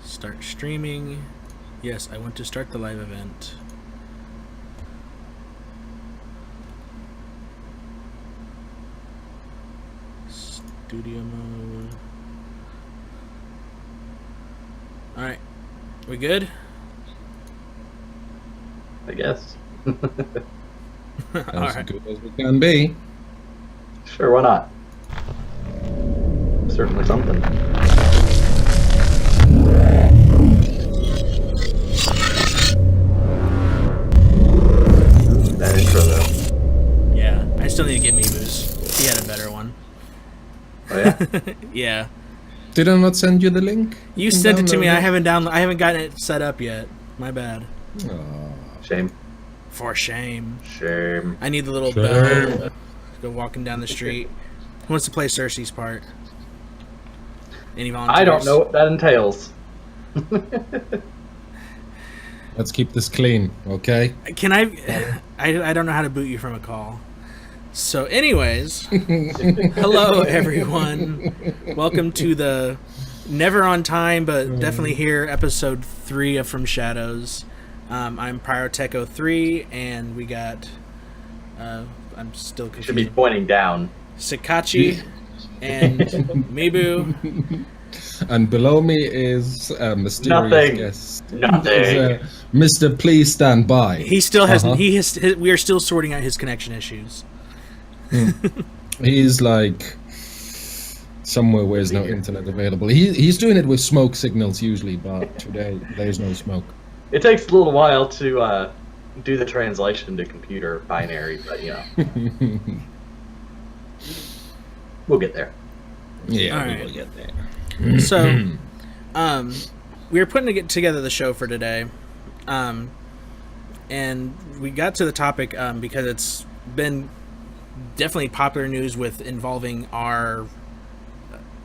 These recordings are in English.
Start streaming. Yes, I want to start the live event. Studio mode. Alright. We good? I guess. As good as we can be. Sure, why not? Certainly something. That intro, though. Yeah, I still need to get Mibu's. He had a better one. Oh yeah. Yeah. Did I not send you the link? You sent it to me. I haven't gotten it set up yet. My bad. Oh, Shame. For shame. Shame. I need the little Shame. bell. Go walking down the street. Who wants to play Cersei's part? Any volunteers? I don't know what that entails. let's keep this clean, okay? Can I don't know how to boot you from a call. So anyways, hello everyone. Welcome to the never on time but definitely here episode 3 of From Shadows. I'm Pyrotecho3 and we got I'm still confused. Should be pointing down. Sicachi and Mibu. And below me is a mysterious Nothing. guest. Nothing. Mr. Please stand by. He still has we are still sorting out his connection issues. He's like somewhere where there's no internet available. He's doing it with smoke signals usually, but today there's no smoke. It takes a little while to do the translation to computer binary, but you know. We'll get there. Yeah, All we right. will get there. So, we were putting together the show for today, and we got to the topic because it's been definitely popular news with involving our,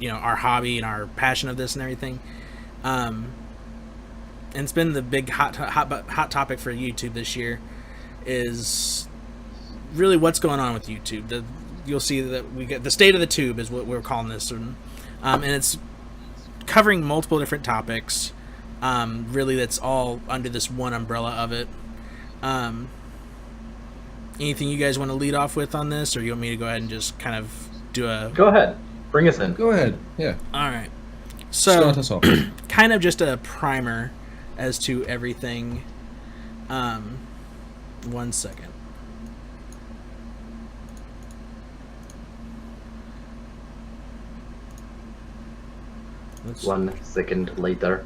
our hobby and our passion of this and everything. And it's been the big hot topic for YouTube this year is really what's going on with YouTube. You'll see that we get the state of the tube is what we're calling this, and it's covering multiple different topics. Really, that's all under this one umbrella of it. Anything you guys want to lead off with on this, or you want me to go ahead and just kind of do a... Go ahead. Bring us in. Go ahead. Yeah. All right. So, Start us off. kind of just a primer as to everything. 1 second. Let's... 1 second later.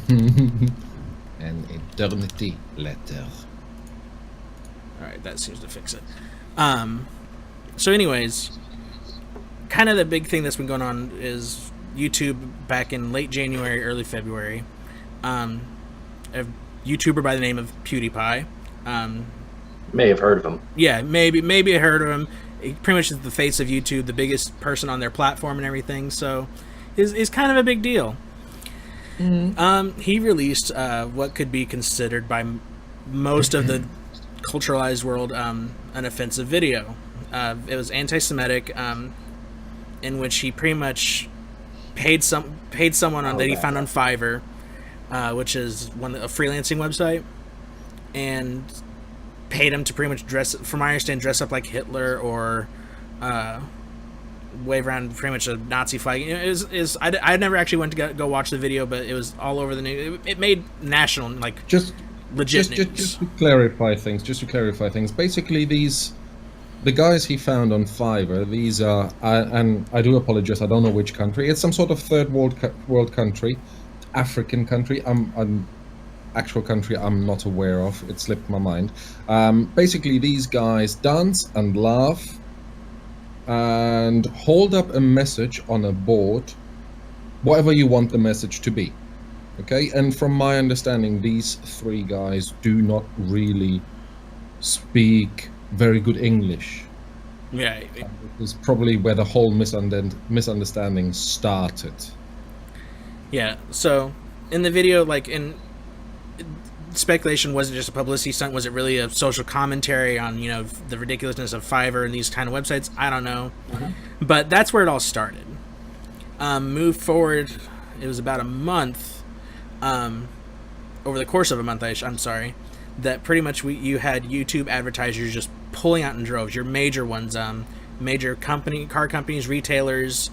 An eternity later. Alright, that seems to fix it. So anyways, kind of the big thing that's been going on is YouTube back in late January, early February. A YouTuber by the name of PewDiePie. May have heard of him. Yeah, maybe I heard of him. He pretty much is the face of YouTube, the biggest person on their platform and everything, so is kind of a big deal. Mm-hmm. He released what could be considered by most of the culturalized world an offensive video. It was anti-Semitic, in which he pretty much paid someone that he found on Fiverr, which is a freelancing website, and paid him to pretty much from my understanding, dress up like Hitler or wave around pretty much a Nazi flag. I never actually went to go watch the video, but it was all over the news. It made national, like, legit news. Just to clarify things. Basically, the guys he found on Fiverr, these are, and I do apologize, I don't know which country. It's some sort of third world country, African country. Actual country I'm not aware of. It slipped my mind. Basically, these guys dance and laugh and hold up a message on a board, whatever you want the message to be. Okay, and from my understanding, these 3 guys do not really speak very good English. Yeah, This is probably where the whole misunderstanding started. Yeah, so in the video, like, in speculation, was it just a publicity stunt? Was it really a social commentary on, the ridiculousness of Fiverr and these kind of websites? I don't know. But that's where it all started. Moved forward, it was about a month over the course of a month, I'm sorry, that pretty much you had YouTube advertisers just pulling out in droves. Your major ones, major car companies, retailers,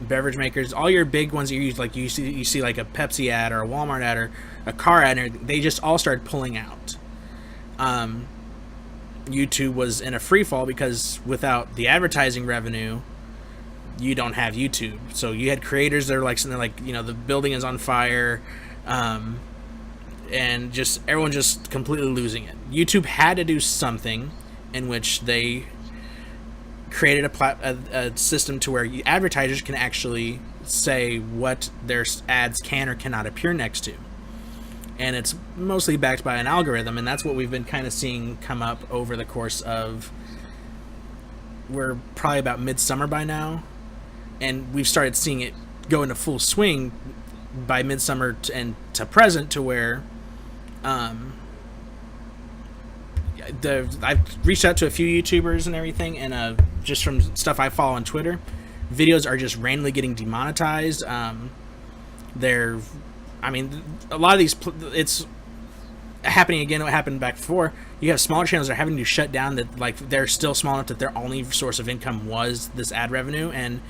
beverage makers, all your big ones that you use, like you see like a Pepsi ad or a Walmart ad or a car ad, and they just all started pulling out. YouTube was in a free fall because without the advertising revenue, you don't have YouTube. So you had creators that are like something like, the building is on fire, and just everyone just completely losing it. YouTube had to do something in which they created a system to where advertisers can actually say what their ads can or cannot appear next to. And it's mostly backed by an algorithm, and that's what we've been kind of seeing come up over the course of, we're probably about midsummer by now, and we've started seeing it go into full swing by midsummer and to present, to where I've reached out to a few YouTubers and everything, and just from stuff I follow on Twitter, videos are just randomly getting demonetized. A lot of these, it's happening again. What happened back before? You have smaller channels that are having to shut down, that like they're still small enough that their only source of income was this ad revenue, and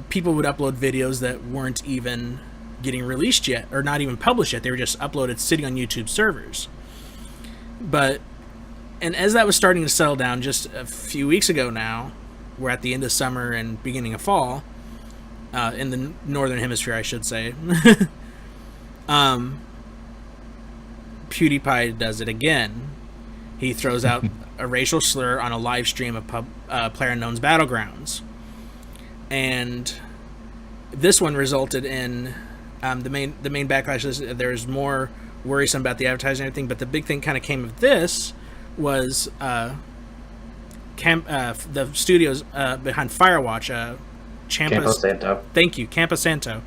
people would upload videos that weren't even getting released yet, or not even published yet. They were just uploaded sitting on YouTube servers. And as that was starting to settle down just a few weeks ago now, we're at the end of summer and beginning of fall, in the northern hemisphere, I should say. PewDiePie does it again. He throws out a racial slur on a live stream of PlayerUnknown's Battlegrounds, and this one resulted in the main backlash is there's more worrisome about the advertising and everything. But the big thing kind of came of this was the studios behind Firewatch, Campo Santo. Thank you, Campo Santo.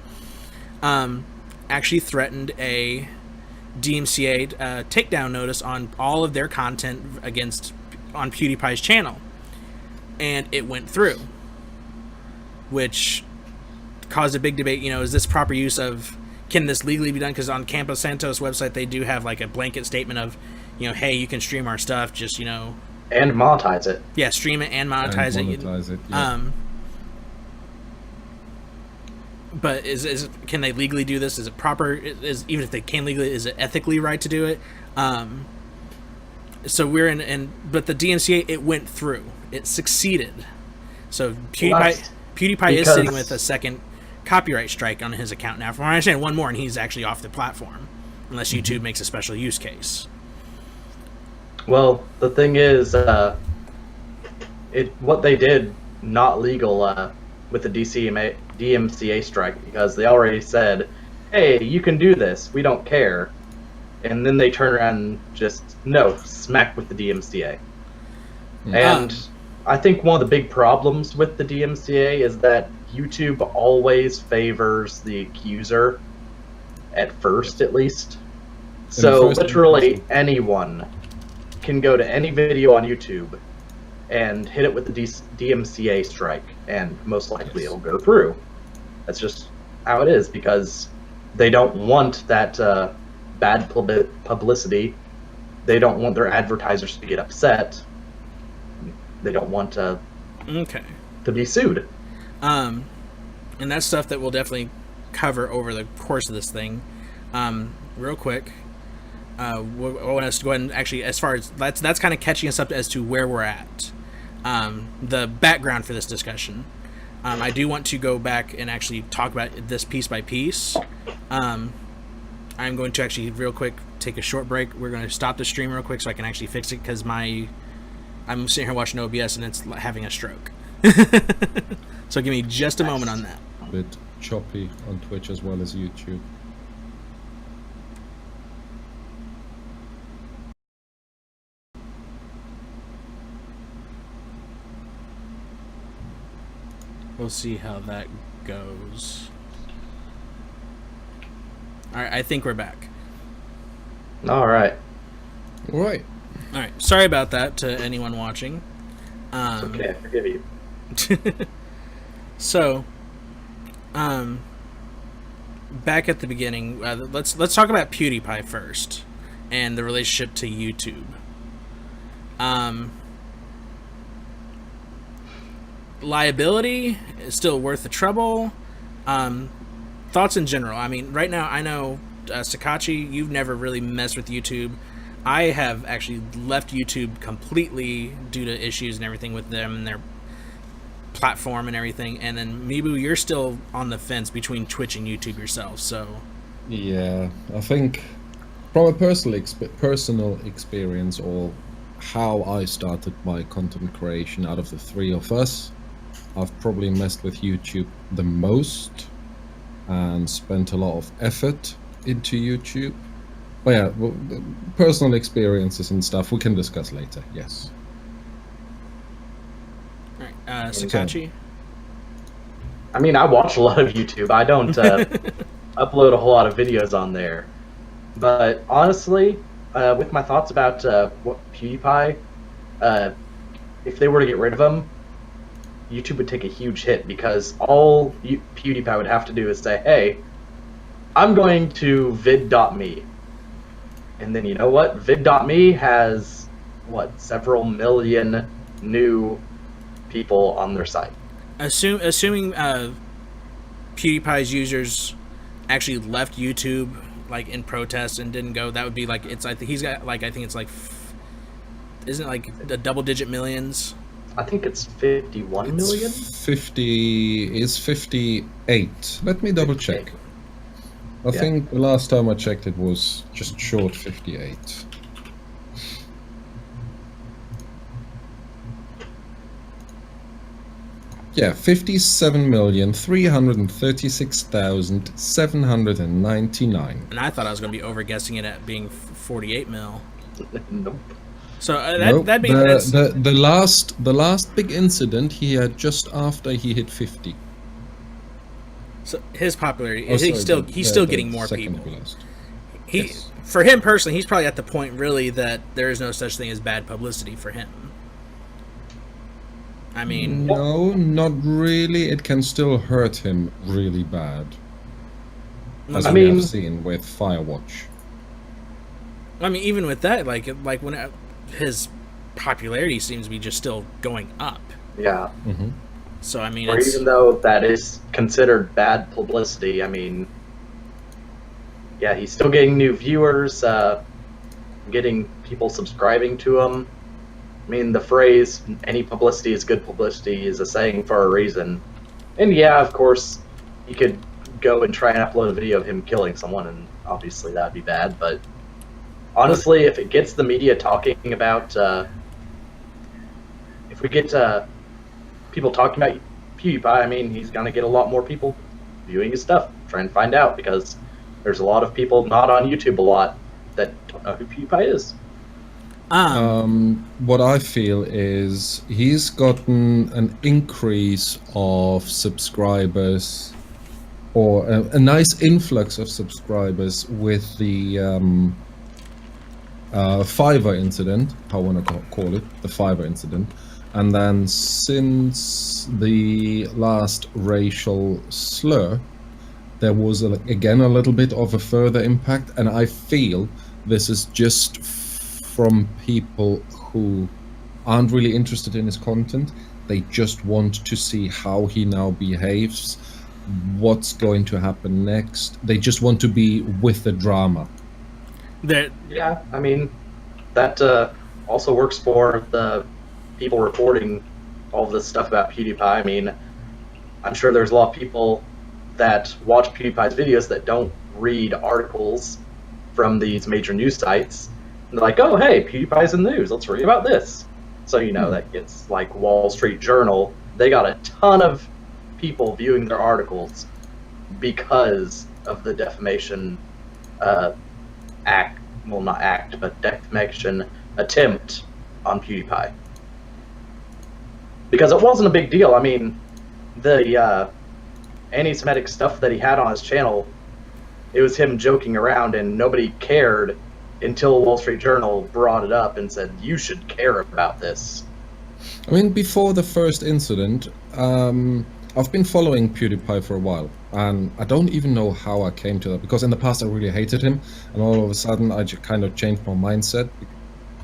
Actually threatened a DMCA takedown notice on all of their content on PewDiePie's channel, and it went through, which caused a big debate. Is this proper use of? Can this legally be done? Because on Campo Santo's website, they do have like a blanket statement of, hey, you can stream our stuff, just and monetize it. Yeah, stream it and monetize it. Yeah. But can they legally do this? Is it proper? Even if they can legally, is it ethically right to do it? So we're but the DMCA, it went through. It succeeded. So PewDiePie is sitting with a second copyright strike on his account now. From what I understand, one more, and he's actually off the platform, unless YouTube makes a special use case. Well, the thing is, what they did not legal with the DMCA strike, because they already said, hey, you can do this, we don't care. And then they turn around and just, no, smack with the DMCA. And I think one of the big problems with the DMCA is that YouTube always favors the accuser, at first at least. So literally anyone can go to any video on YouTube and hit it with the DMCA strike, and most likely it'll go through. That's just how it is, because they don't want that bad publicity. They don't want their advertisers to get upset. They don't want to be sued. And that's stuff that we'll definitely cover over the course of this thing. Real quick, I want us to go ahead and actually, as far as that's kind of catching us up as to where we're at. The background for this discussion. I do want to go back and actually talk about this piece by piece. I'm going to actually real quick take a short break. We're going to stop the stream real quick so I can actually fix it, because I'm sitting here watching OBS and it's having a stroke. So give me just a moment on that. A bit choppy on Twitch as well as YouTube. We'll see how that goes. Alright, I think we're back. Alright. Alright. Alright, sorry about that to anyone watching. It's okay, I forgive you. So, back at the beginning, let's talk about PewDiePie first, and the relationship to YouTube. Liability is still worth the trouble. Thoughts in general. I mean, right now I know Sicachi, you've never really messed with YouTube. I have actually left YouTube completely due to issues and everything with them and their platform and everything. And then Mibu, you're still on the fence between Twitch and YouTube yourself. So Yeah, I think from a personal experience, or how I started my content creation out of the three of us, I've probably messed with YouTube the most and spent a lot of effort into YouTube. But yeah, well, personal experiences and stuff we can discuss later. Yes. all right, Sicachi. I mean, I watch a lot of YouTube. I don't upload a whole lot of videos on there. But honestly, with my thoughts about what PewDiePie, if they were to get rid of him, YouTube would take a huge hit, because all PewDiePie would have to do is say, hey, I'm going to vid.me. And then you know what? Vid.me has, several million new people on their site. Assuming PewDiePie's users actually left YouTube like in protest and didn't go, that would be like, it's, I think he's got like, I think it's like, isn't it like the double-digit millions? I think it's 51 million. 58. Let me double check. I think the last time I checked it was just short 58. Yeah, 57,336,799. And I thought I was going to be overguessing it at being 48 mil. Nope. So Nope. that'd be the last big incident he had just after he hit 50. so his popularity. Oh, he's sorry, still the getting more second people. to last. He for him personally, he's probably at the point really that there is no such thing as bad publicity for him. I mean, No, not really. It can still hurt him really bad, as I we mean- have seen with Firewatch. I mean, even with that, like when his popularity seems to be just still going up. Yeah. Mm-hmm. So I mean, Or it's, even though that is considered bad publicity, I mean, yeah, he's still getting new viewers, getting people subscribing to him. I mean, the phrase "any publicity is good publicity" is a saying for a reason. And yeah, of course, he could go and try and upload a video of him killing someone, and obviously that'd be bad. But honestly, if it gets the media talking about, if we get people talking about PewDiePie, I mean, he's gonna get a lot more people viewing his stuff, trying to find out, because there's a lot of people not on YouTube a lot that don't know who PewDiePie is. What I feel is he's gotten an increase of subscribers, or a nice influx of subscribers with the Fiverr incident, how I want to call it, the Fiverr incident. And then since the last racial slur, there was again a little bit of a further impact, and I feel this is just from people who aren't really interested in his content. They just want to see how he now behaves, what's going to happen next. They just want to be with the drama. Yeah, I mean, that also works for the people reporting all this stuff about PewDiePie. I mean, I'm sure there's a lot of people that watch PewDiePie's videos that don't read articles from these major news sites. And they're like, oh, hey, PewDiePie's in the news. Let's read about this. So, you know, that gets like Wall Street Journal. They got a ton of people viewing their articles because of the defamation defamation attempt on PewDiePie. Because it wasn't a big deal. I mean, the anti-Semitic stuff that he had on his channel, it was him joking around, and nobody cared until Wall Street Journal brought it up and said, you should care about this. I mean, before the first incident, I've been following PewDiePie for a while. And I don't even know how I came to that, because in the past I really hated him, and all of a sudden I just kind of changed my mindset.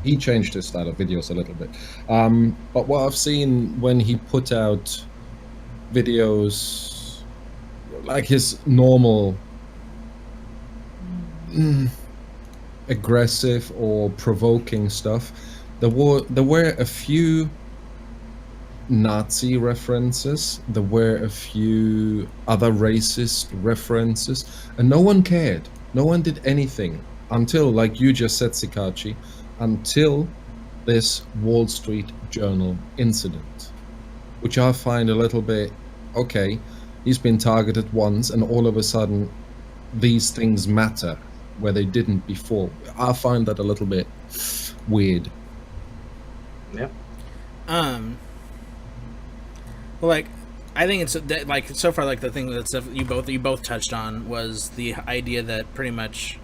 He changed his style of videos a little bit. But what I've seen when he put out videos like his normal aggressive or provoking stuff, there were a few Nazi references, there were a few other racist references, and no one cared. No one did anything until, like you just said, Sicachi, until this Wall Street Journal incident, which I find a little bit, okay, he's been targeted once and all of a sudden these things matter where they didn't before. I find that a little bit weird. Yeah. Well, like, I think it's like so far, like the thing that you both touched on was the idea that pretty much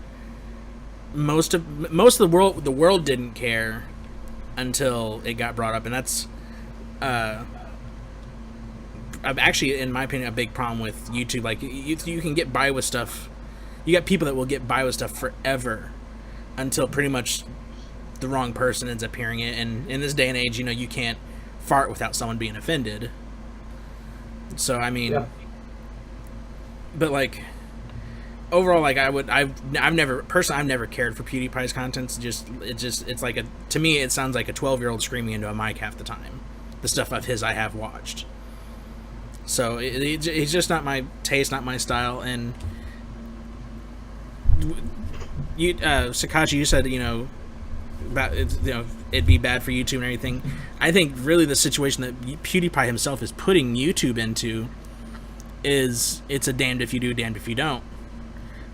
most of the world didn't care until it got brought up, and that's actually, in my opinion, a big problem with YouTube. Like, you can get by with stuff. You got people that will get by with stuff forever until pretty much the wrong person ends up hearing it. And in this day and age, you can't fart without someone being offended. So I mean, yeah. But like overall, like I've never cared for PewDiePie's content. It's like to me it sounds like a 12-year-old screaming into a mic half the time. The stuff of his I have watched. So it's just not my taste, not my style. And you, Sicachi, you said about it'd be bad for YouTube and everything. I think really the situation that PewDiePie himself is putting YouTube into is it's a damned if you do, damned if you don't.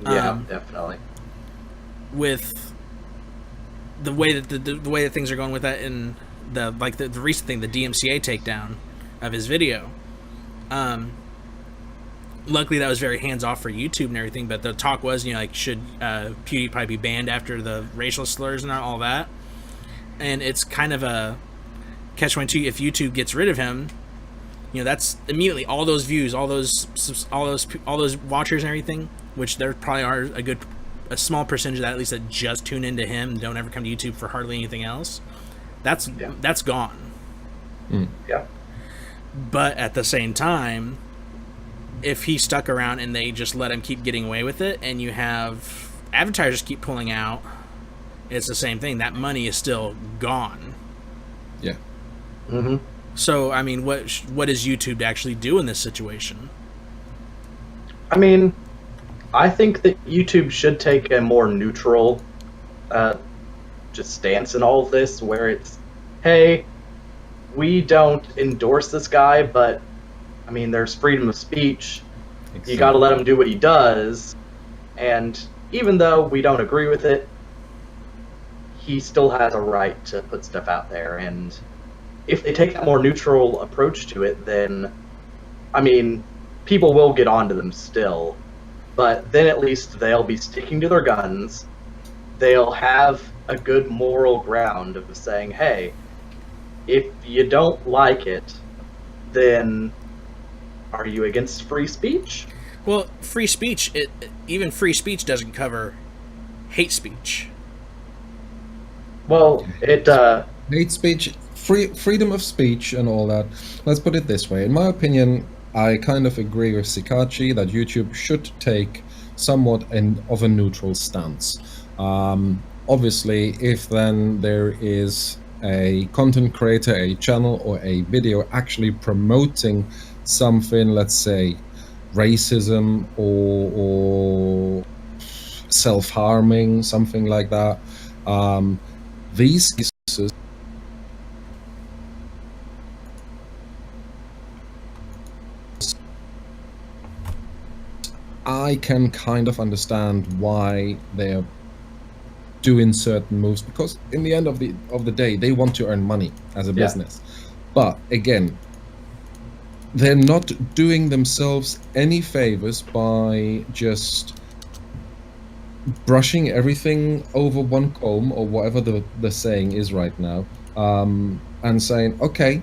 Yeah, definitely. With the way that the way that things are going with that, and the recent thing, the DMCA takedown of his video. Luckily, that was very hands off for YouTube and everything. But the talk was, should PewDiePie be banned after the racial slurs and all that? And it's kind of a catch-22. If YouTube gets rid of him, that's immediately all those views, all those watchers and everything. Which there probably are a small percentage of that at least that just tune into him and don't ever come to YouTube for hardly anything else. That's gone. Yeah. But at the same time, if he stuck around and they just let him keep getting away with it, and you have advertisers keep pulling out, it's the same thing. That money is still gone. Yeah. Mm-hmm. So, I mean, what is YouTube to actually do in this situation? I mean, I think that YouTube should take a more neutral just stance in all of this, where it's, hey, we don't endorse this guy, but I mean, there's freedom of speech. Exactly. You got to let him do what he does. And even though we don't agree with it, he still has a right to put stuff out there. And if they take that more neutral approach to it, then, I mean, people will get onto them still. But then at least they'll be sticking to their guns. They'll have a good moral ground of saying, hey, if you don't like it, then are you against free speech? Well, free speech, even free speech doesn't cover hate speech. Well, hate speech, freedom of speech and all that. Let's put it this way. In my opinion, I kind of agree with Sicachi that YouTube should take somewhat of a neutral stance. Obviously, if then there is a content creator, a channel, or a video actually promoting something, let's say racism or self-harming, something like that, these cases I can kind of understand why they're doing certain moves, because in the end of the day they want to earn money as a business. But again, they're not doing themselves any favors by just brushing everything over one comb, or whatever the saying is right now, and saying, okay,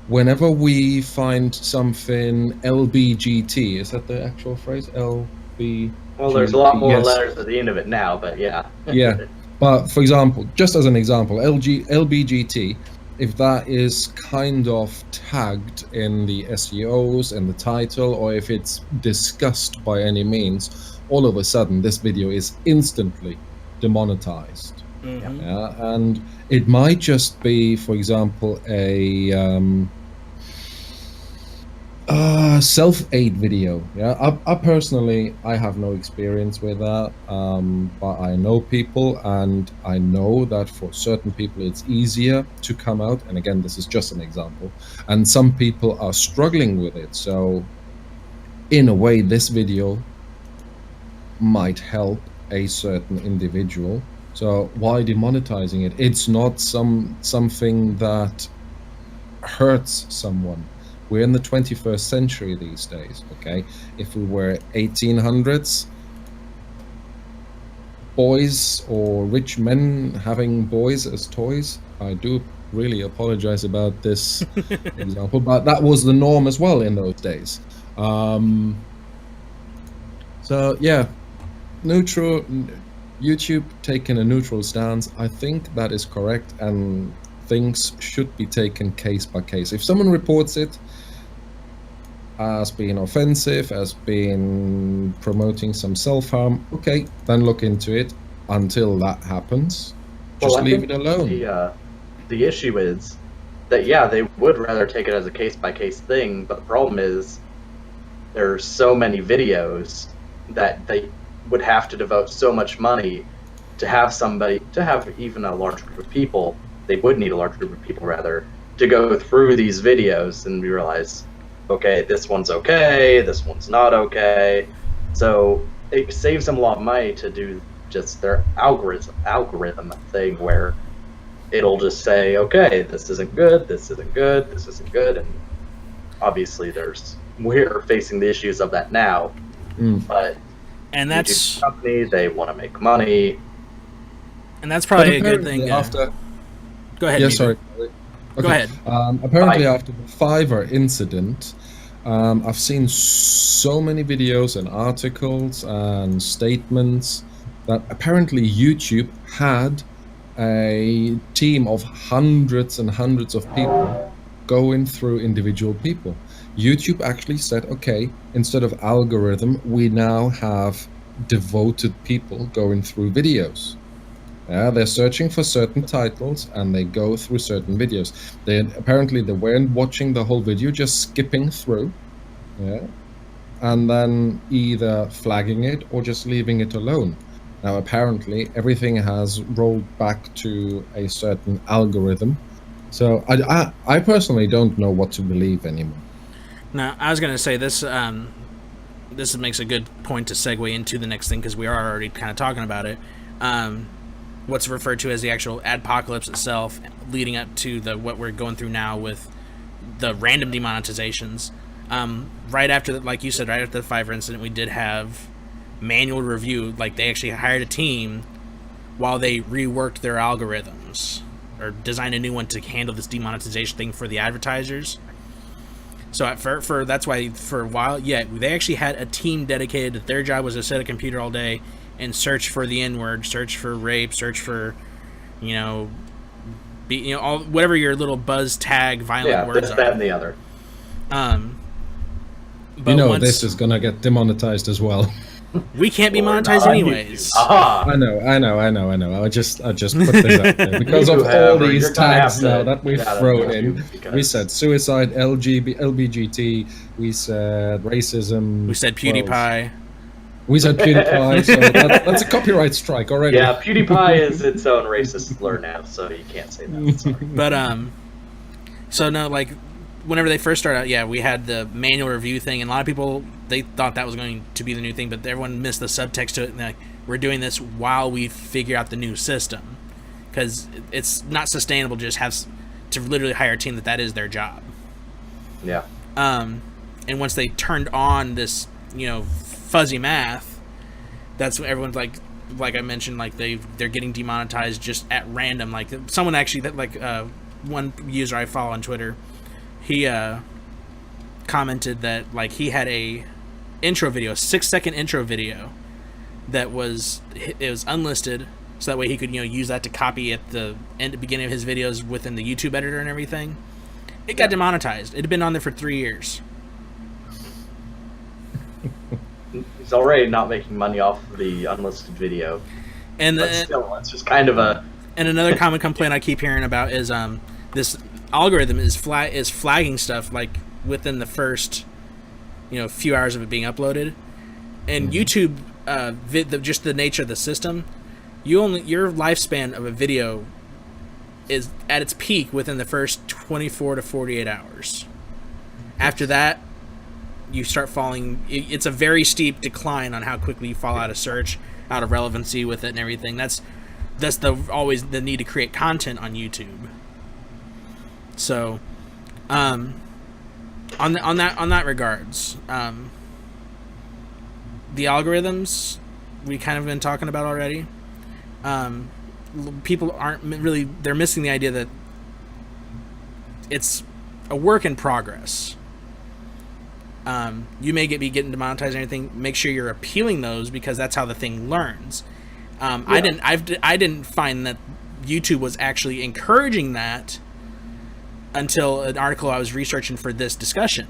whenever we find something LBGT, is that the actual phrase? LBGT? Well, there's a lot more Yes. letters at the end of it now, but yeah. Yeah. But for example, just as an example, LBGT, if that is kind of tagged in the SEOs and the title, or if it's discussed by any means, all of a sudden this video is instantly demonetized. Mhm. Yeah, and it might just be, for example, a self-aid video. Yeah, I personally, I have no experience with that, but I know people, and I know that for certain people it's easier to come out, and again, this is just an example, and some people are struggling with it. So in a way, this video might help a certain individual. So why demonetizing it? It's not something that hurts someone. We're in the 21st century these days, okay? If we were 1800s, boys or rich men having boys as toys, I do really apologize about this example, but that was the norm as well in those days. So yeah, YouTube taking a neutral stance, I think that is correct, and things should be taken case by case. If someone reports it as being offensive, as being promoting some self-harm, okay, then look into it. Until that happens, just leave it alone. The issue is that, yeah, they would rather take it as a case-by-case thing, but the problem is there's so many videos that they would have to devote so much money to have even a large group of people. They would need a large group of people, rather, to go through these videos and realize, okay, this one's okay, this one's not okay. So it saves them a lot of money to do just their algorithm thing, where it'll just say, okay, this isn't good, this isn't good, this isn't good, and obviously we're facing the issues of that now. But and that's YouTube company, they want to make money, and that's probably a good thing. Go ahead. Yeah, Mibu. sorry. Okay. Go ahead. Apparently, after the Fiverr incident, I've seen so many videos and articles and statements that apparently YouTube had a team of hundreds and hundreds of people going through individual people. YouTube actually said, okay, instead of algorithm, we now have devoted people going through videos. Yeah, they're searching for certain titles and they go through certain videos. They weren't watching the whole video, just skipping through. Yeah, and then either flagging it or just leaving it alone. Now, apparently, everything has rolled back to a certain algorithm. So I personally don't know what to believe anymore. Now, I was going to say this. This makes a good point to segue into the next thing, because we are already kind of talking about it. What's referred to as the actual adpocalypse itself, leading up to what we're going through now with the random demonetizations. Right after, like you said, right after the Fiverr incident, we did have manual review. Like, they actually hired a team while they reworked their algorithms or designed a new one to handle this demonetization thing for the advertisers. So that's why for a while, yeah, they actually had a team dedicated that their job was to sit at a computer all day and search for the N-word, search for rape, search for, all whatever your little buzz tag violent words this, are. that, and the other. But this is gonna get demonetized as well. We can't be monetized anyways. Aha! I know. I just put this out there because of all these tags now that we've thrown in. We said suicide, LBGT. We said racism. We said PewDiePie. We said PewDiePie. So that's a copyright strike already. Yeah, PewDiePie is its own racist slur now, so you can't say that. Sorry. But so no, like, whenever they first started out, yeah, we had the manual review thing, and a lot of people, they thought that was going to be the new thing, but everyone missed the subtext to it, and like, we're doing this while we figure out the new system, because it's not sustainable to just to literally hire a team that is their job. Yeah. And once they turned on this, fuzzy math, that's when everyone's like I mentioned, like they're getting demonetized just at random. Like someone actually one user I follow on Twitter, he commented that like he had a intro video, a 6-second intro video that was unlisted, so that way he could use that to copy at the beginning of his videos within the YouTube editor and everything. It got demonetized. It had been on there for 3 years. He's already not making money off the unlisted video, And but still, it's just kind of a. And another common complaint I keep hearing about is this algorithm is flagging stuff like within the first few hours of it being uploaded. And YouTube, just the nature of the system, your lifespan of a video is at its peak within the first 24 to 48 hours. After that, you start falling. It's a very steep decline on how quickly you fall out of search, out of relevancy with it and everything. That's always the need to create content on YouTube. So, on that regards, the algorithms we kind of been talking about already. People aren't really, they're missing the idea that it's a work in progress. You may be getting demonetized or anything. Make sure you're appealing those, because that's how the thing learns. I didn't find that YouTube was actually encouraging that until an article I was researching for this discussion,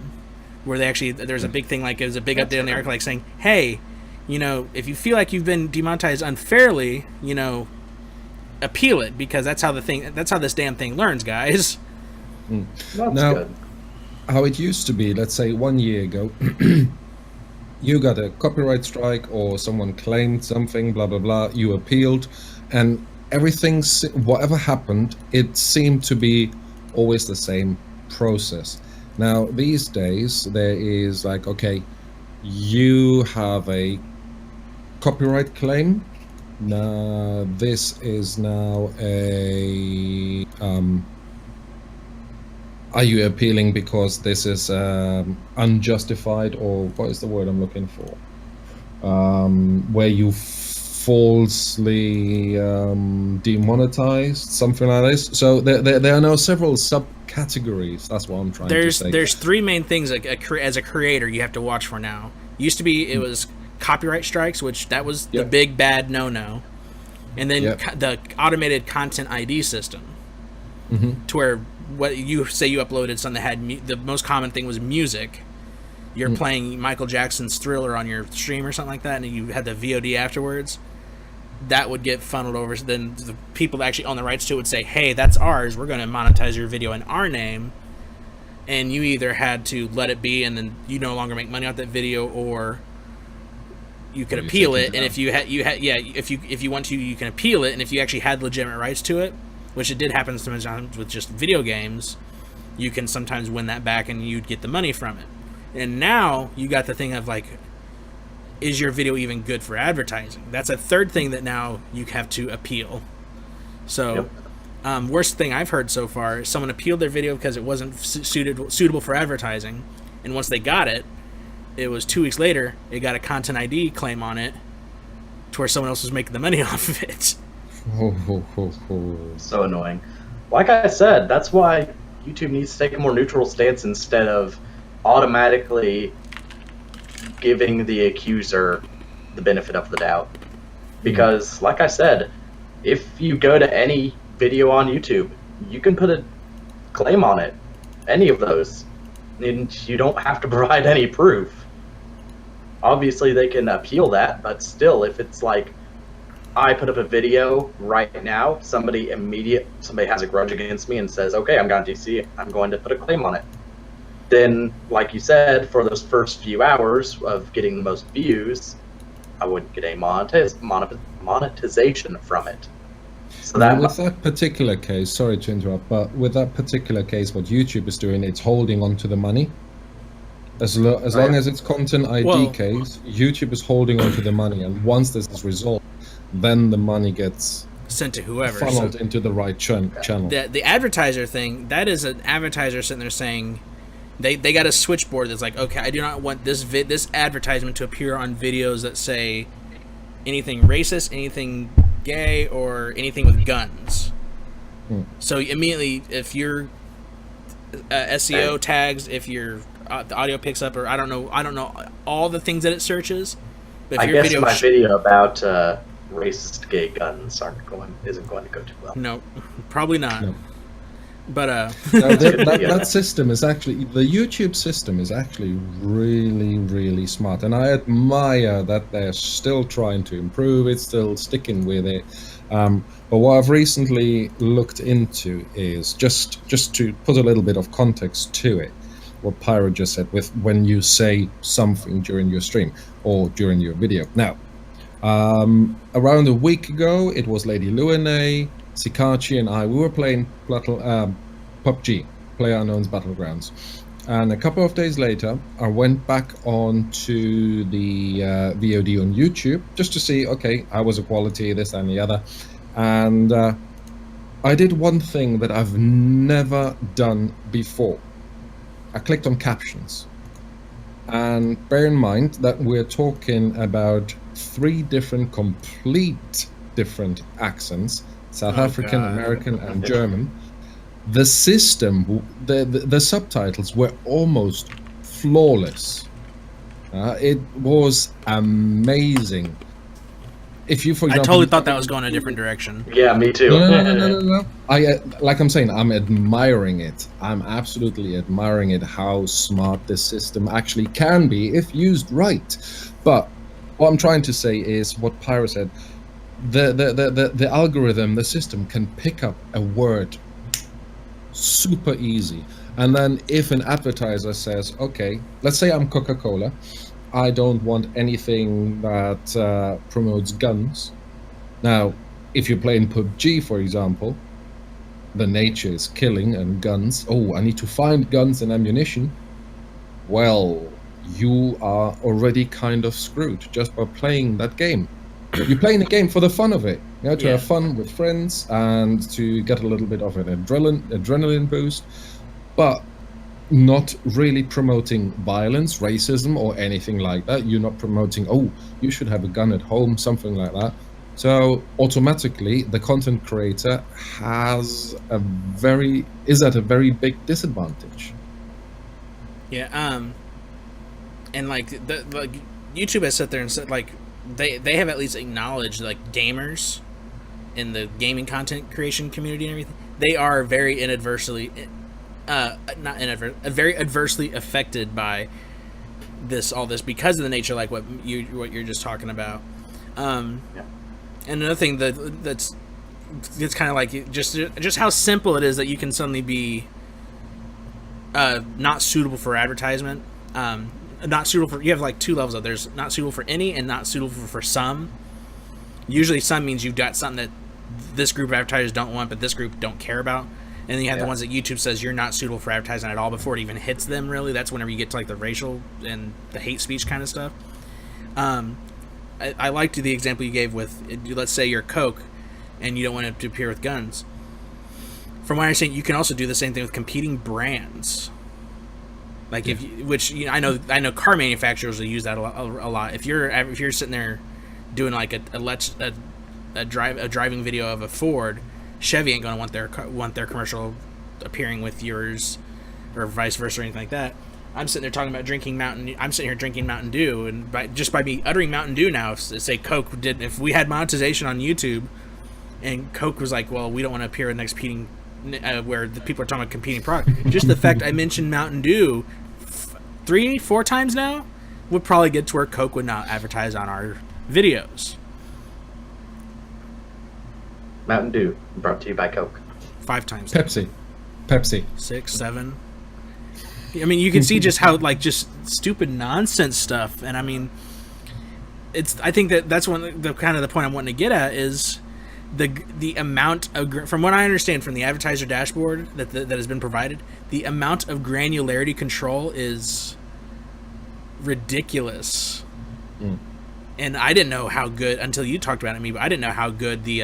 where there's a big thing, like it was a big update on the article, like saying, hey, if you feel like you've been demonetized unfairly, appeal it, because that's how this damn thing learns, guys. That's now, good. How it used to be, let's say 1 year ago, you got a copyright strike or someone claimed something, blah, blah, blah, you appealed, and whatever happened, it seemed to be always the same process. Now, these days, there is like, okay, you have a copyright claim. Now, this is now a... are you appealing because this is unjustified, or what is the word I'm looking for? Where you falsely demonetized, something like this. So there are now several subcategories. That's what I'm trying to say. There's three main things as a creator you have to watch for now. Used to be it was copyright strikes, which that was the big bad no-no, and then the automated content ID system, to where what you say you uploaded something that had the most common thing was music. You're playing Michael Jackson's Thriller on your stream or something like that, and you had the VOD afterwards. That would get funneled over. So then the people that actually own the rights to it would say, hey, that's ours. We're going to monetize your video in our name. And you either had to let it be, and then you no longer make money off that video, or you could appeal it. And if you want to, you can appeal it. And if you actually had legitimate rights to it, which it did happen sometimes with just video games, you can sometimes win that back and you'd get the money from it. And now you got the thing of like, is your video even good for advertising? That's a third thing that now you have to appeal. So, worst thing I've heard so far is someone appealed their video because it wasn't suitable for advertising, and once they got it, it was 2 weeks later, it got a content ID claim on it, to where someone else was making the money off of it. So annoying. Like I said, that's why YouTube needs to take a more neutral stance instead of automatically giving the accuser the benefit of the doubt. Because, like I said, if you go to any video on YouTube, you can put a claim on it, any of those, and you don't have to provide any proof. Obviously, they can appeal that, but still, if it's like, I put up a video right now, somebody has a grudge against me and says, okay, I'm going to put a claim on it. Then, like you said, for those first few hours of getting the most views, I would get a monetization from it. So that with that particular case, sorry to interrupt, but with that particular case, what YouTube is doing, it's holding on to the money. As long as it's content ID case, YouTube is holding on to the money, and once this is resolved, then the money gets sent to whoever, funneled into the right channel. The advertiser thing, that is an advertiser sitting there saying, they got a switchboard that's like, okay, I do not want this advertisement to appear on videos that say anything racist, anything gay, or anything with guns. So immediately, if you're SEO tags if your the audio picks up, or I don't know all the things that it searches. But if I your guess video my video about racist gay guns isn't going to go too well. no, probably not. No. But No, that system is actually, the YouTube system is actually really, really smart, and I admire that they're still trying to improve it, still sticking with it. But what I've recently looked into is just to put a little bit of context to it. What Pyro just said with when you say something during your stream or during your video. Now, around a week ago, it was Lady Luene, Sicachi, and we were playing PUBG, PlayerUnknown's Battlegrounds. And a couple of days later, I went back on to the VOD on YouTube just to see, okay, how was the quality, this and the other. And I did one thing that I've never done before. I clicked on captions. And bear in mind that we're talking about 3 different, complete different accents, South African, God. American, and German. The system, the subtitles were almost flawless. It was amazing. If you, for example, I totally thought that was going a different direction. Yeah, me too. No. Like I'm saying, I'm admiring it. I'm absolutely admiring it, how smart this system actually can be if used right. But what I'm trying to say is what Pyro said. The algorithm, the system can pick up a word super easy. And then if an advertiser says, okay, let's say I'm Coca-Cola, I don't want anything that promotes guns. Now, if you're playing PUBG, for example, the nature is killing and guns. Oh, I need to find guns and ammunition. Well, you are already kind of screwed just by playing that game. You're playing the game for the fun of it, to have fun with friends and to get a little bit of an adrenaline boost, but not really promoting violence, racism, or anything like that. You're not promoting, oh, you should have a gun at home, something like that. So automatically, the content creator is at a very big disadvantage. Yeah, and like YouTube has sat there and said, like, they have at least acknowledged, like, gamers in the gaming content creation community and everything. They are very very adversely affected by all this because of the nature, like what you're just talking about. And another thing that's kind of like just how simple it is that you can suddenly be not suitable for advertisement. Not suitable for, you have like 2 levels of, there's not suitable for any and not suitable for some. Usually some means you've got something that this group of advertisers don't want, but this group don't care about. And then you have the ones that YouTube says you're not suitable for advertising at all before it even hits them, really. That's whenever you get to like the racial and the hate speech kind of stuff. I liked the example you gave with, let's say you're Coke and you don't want to appear with guns. From what I understand, you can also do the same thing with competing brands. Like I know car manufacturers will use that a lot. If you're sitting there doing like a driving video of a Ford, Chevy ain't gonna want their commercial appearing with yours, or vice versa or anything like that. I'm sitting there talking about drinking I'm sitting here drinking Mountain Dew, and by me uttering Mountain Dew now, say Coke did, if we had monetization on YouTube, and Coke was like, well, we don't want to appear in the next competing, where the people are talking about competing product. Just the fact I mentioned Mountain Dew 3-4 times now would probably get to where Coke would not advertise on our videos. Mountain Dew, brought to you by Coke. 5 times. Pepsi. 6, 7. I mean, you can see just how, like, just stupid nonsense stuff. And I mean, I think that's the kind of the point I'm wanting to get at is the amount of, from what I understand from the advertiser dashboard that has been provided, the amount of granularity control is ridiculous. And I didn't know how good, until you talked about it, but I didn't know how good the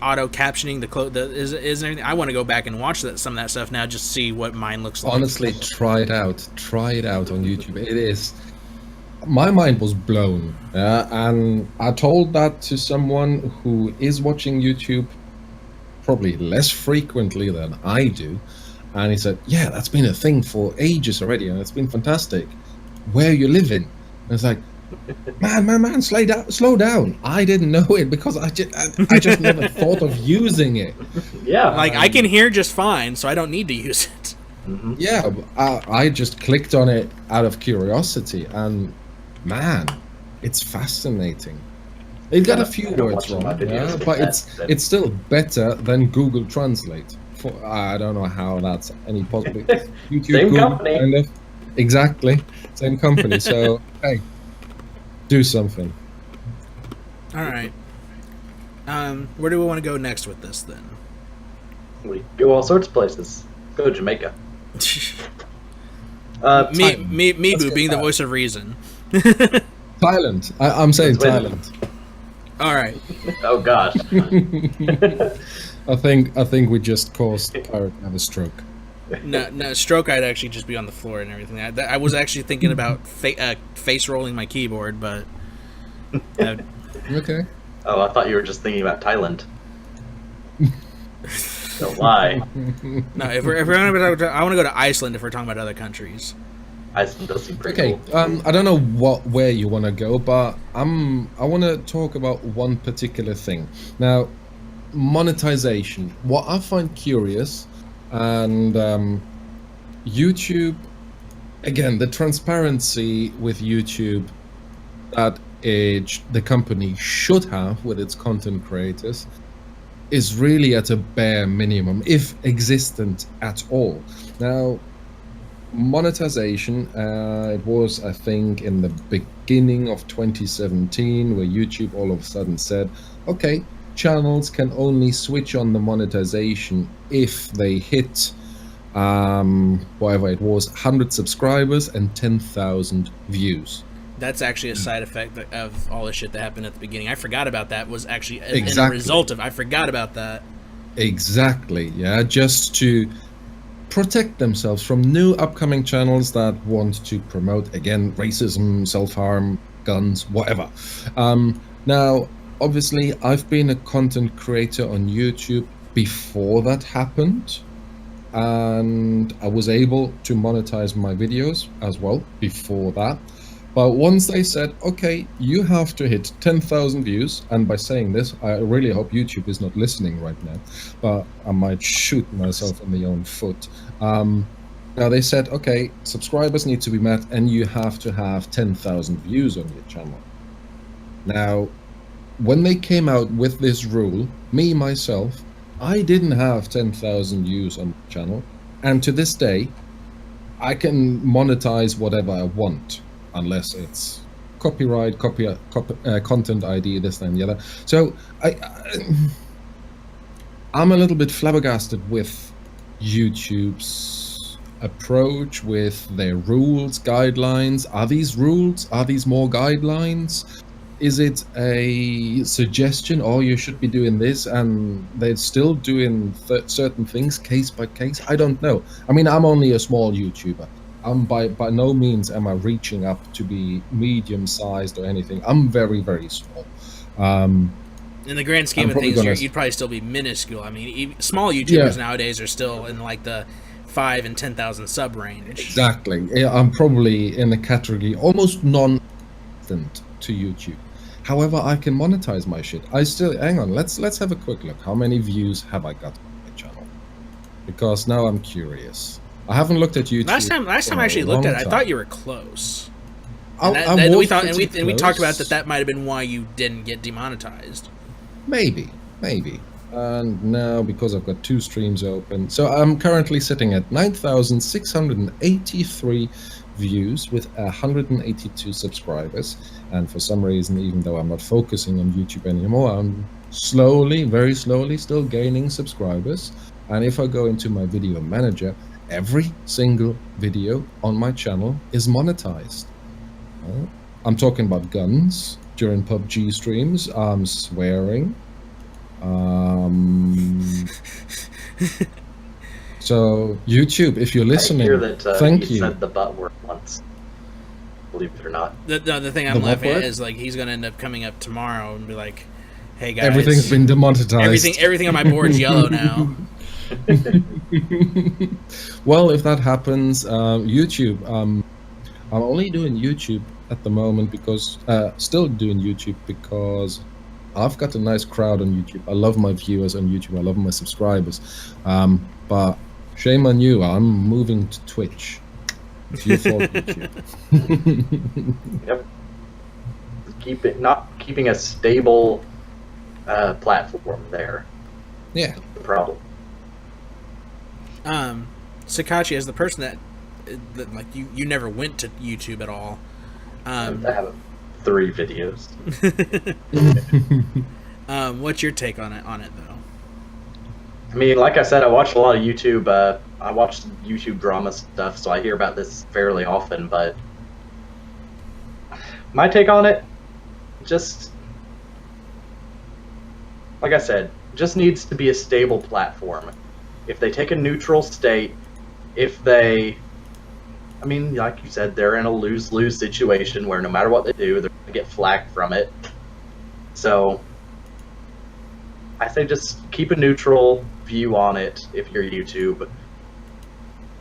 auto captioning is and everything. I want to go back and watch some of that stuff now, just to see what mine looks like. Honestly, try it out on YouTube. It is, my mind was blown, and I told that to someone who is watching YouTube probably less frequently than I do, And he said, yeah, that's been a thing for ages already, and it's been fantastic. Where are you living? And it's like, man, slow down. I didn't know it because I just never thought of using it. Yeah. Like, I can hear just fine, so I don't need to use it. Mm-hmm. Yeah, I just clicked on it out of curiosity, and man, it's fascinating. It got a few words wrong, yeah, but it's still better than Google Translate. I don't know how that's any possible. YouTube, Same Google, company. kind of. Exactly, same company. So hey, do something. All right. Where do we want to go next with this then? We go all sorts of places. Go to Jamaica. Mibu being the voice of reason. Thailand. I'm saying Thailand. All right. Oh gosh. I think we just caused Pirate to have a stroke. No, stroke. I'd actually just be on the floor and everything. I was actually thinking about face rolling my keyboard, but Okay. Oh, I thought you were just thinking about Thailand. Don't lie. no. If we're gonna, I want to go to Iceland if we're talking about other countries. Iceland does seem pretty Okay. cool. I don't know where you want to go, but I want to talk about one particular thing. Now, monetization. What I find curious, and YouTube, again, the transparency with YouTube that the company should have with its content creators is really at a bare minimum, if existent at all. Now, monetization, it was, I think, in the beginning of 2017 where YouTube all of a sudden said, okay, channels can only switch on the monetization if they hit whatever it was, 100 subscribers and 10,000 views. That's actually a side effect of all the shit that happened at the beginning. I forgot about that. Was actually Exactly. a result of. I forgot about that. Exactly, yeah, just to protect themselves from new upcoming channels that want to promote, again, racism, self-harm, guns, whatever. Now, obviously, I've been a content creator on YouTube before that happened, and I was able to monetize my videos as well before that. But once they said, okay, you have to hit 10,000 views, and by saying this, I really hope YouTube is not listening right now, but I might shoot myself in the own foot. Now they said, okay, subscribers need to be met, and you have to have 10,000 views on your channel. Now, when they came out with this rule, myself, I didn't have 10,000 views on the channel, and to this day, I can monetize whatever I want. Unless it's copyright, content ID, this, that, and the other. So I'm a little bit flabbergasted with YouTube's approach, with their rules, guidelines. Are these rules? Are these more guidelines? Is it a suggestion, oh, you should be doing this, and they're still doing certain things case by case? I don't know. I mean, I'm only a small YouTuber. By no means am I reaching up to be medium-sized or anything. I'm very, very small. In the grand scheme of things, you'd probably still be minuscule. I mean, small YouTubers nowadays are still in like the 5 and 10,000 sub range. Exactly. Yeah, I'm probably in the category almost non-existent to YouTube. However, I can monetize my shit. Hang on. Let's have a quick look. How many views have I got on my channel? Because now I'm curious. I haven't looked at YouTube. Last time I actually looked at it, I thought you were close. And we talked about that might have been why you didn't get demonetized. Maybe. And now, because I've got 2 streams open, so I'm currently sitting at 9,683 views with 182 subscribers. And for some reason, even though I'm not focusing on YouTube anymore, I'm slowly, very slowly, still gaining subscribers. And if I go into my video manager, every single video on my channel is monetized. I'm talking about guns during PUBG streams. I'm swearing. So YouTube, if you're listening, I hear that, thank you. said the butt word once. Believe it or not. The thing I'm laughing at is like he's gonna end up coming up tomorrow and be like, "Hey guys, everything's been demonetized. Everything on my board's yellow now." Well, if that happens, YouTube. I'm only doing YouTube at the moment because still doing YouTube because I've got a nice crowd on YouTube. I love my viewers on YouTube. I love my subscribers. But shame on you. I'm moving to Twitch. It's your fault, YouTube. Yep. Not keeping a stable platform there. Yeah. The problem. Sicachi, as the person that like you never went to YouTube at all. I have 3 videos. What's your take on it though? I mean, like I said, I watch a lot of YouTube. I watch YouTube drama stuff, so I hear about this fairly often. But my take on it, just like I said, just needs to be a stable platform. If they take a neutral state, I mean, like you said, they're in a lose-lose situation where no matter what they do, they're going to get flagged from it. So I say just keep a neutral view on it if you're YouTube.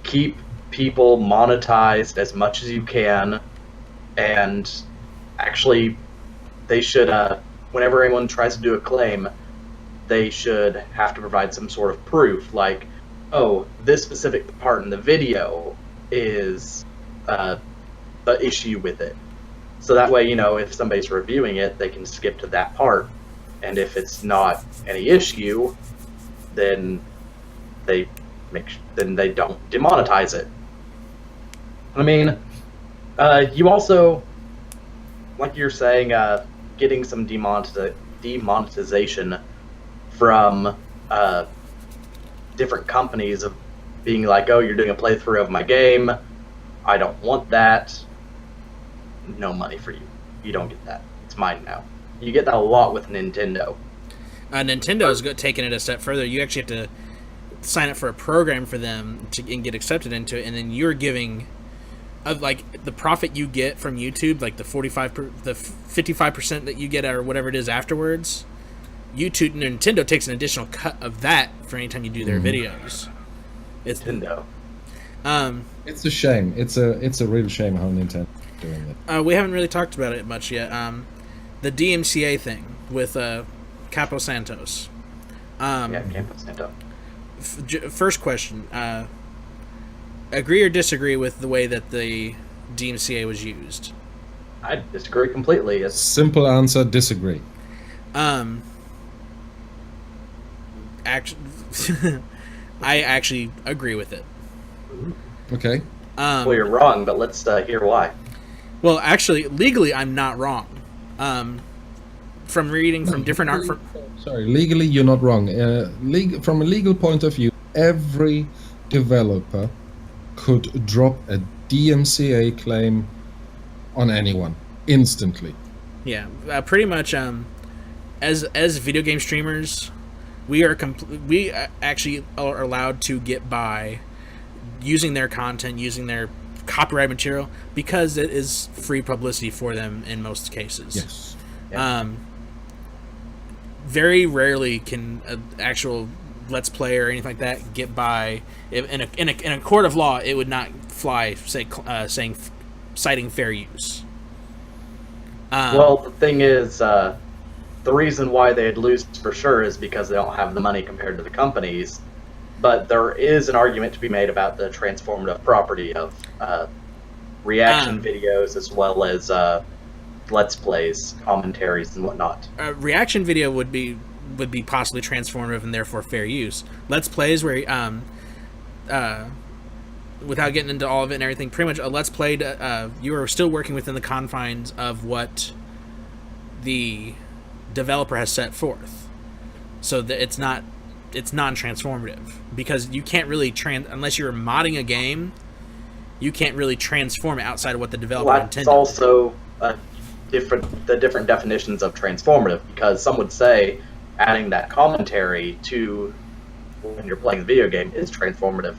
Keep people monetized as much as you can, and actually they should, whenever anyone tries to do a claim, they should have to provide some sort of proof, like, oh, this specific part in the video is the issue with it. So that way, if somebody's reviewing it, they can skip to that part. And if it's not any issue, then they don't demonetize it. I mean, you also, like you're saying, getting some demonetization from different companies of being like, oh, you're doing a playthrough of my game, I don't want that, no money for you. You don't get that. It's mine now. You get that a lot with Nintendo. Nintendo's taking it a step further. You actually have to sign up for a program for them and get accepted into it, and then you're giving like the profit you get from YouTube, like the 55% that you get or whatever it is afterwards. Nintendo takes an additional cut of that for any time you do their videos. It's Nintendo. It's a shame. It's a real shame how Nintendo is doing it. We haven't really talked about it much yet. The DMCA thing with Capo Santos. Yeah, Capo Santos. First question: agree or disagree with the way that the DMCA was used? I disagree completely. Simple answer: disagree. I actually agree with it. Okay. Well, you're wrong, but let's hear why. Well, actually, legally, I'm not wrong. From reading from different art. Sorry, legally, you're not wrong. From a legal point of view, every developer could drop a DMCA claim on anyone instantly. Yeah, pretty much. As video game streamers, we actually are allowed to get by using their content, using their copyright material, because it is free publicity for them in most cases. Yes. Yeah. Very rarely can an actual Let's Play or anything like that get by in a court of law. It would not fly, citing fair use. Well, the thing is, the reason why they'd lose for sure is because they don't have the money compared to the companies. But there is an argument to be made about the transformative property of reaction videos as well as Let's Plays, commentaries, and whatnot. Reaction video would be possibly transformative and therefore fair use. Let's Plays where without getting into all of it and everything, pretty much a Let's Play, you are still working within the confines of what the developer has set forth, so that it's non-transformative, because you can't really unless you're modding a game, you can't really transform it outside of what the developer intended. That's also the different definitions of transformative, because some would say adding that commentary to when you're playing the video game is transformative.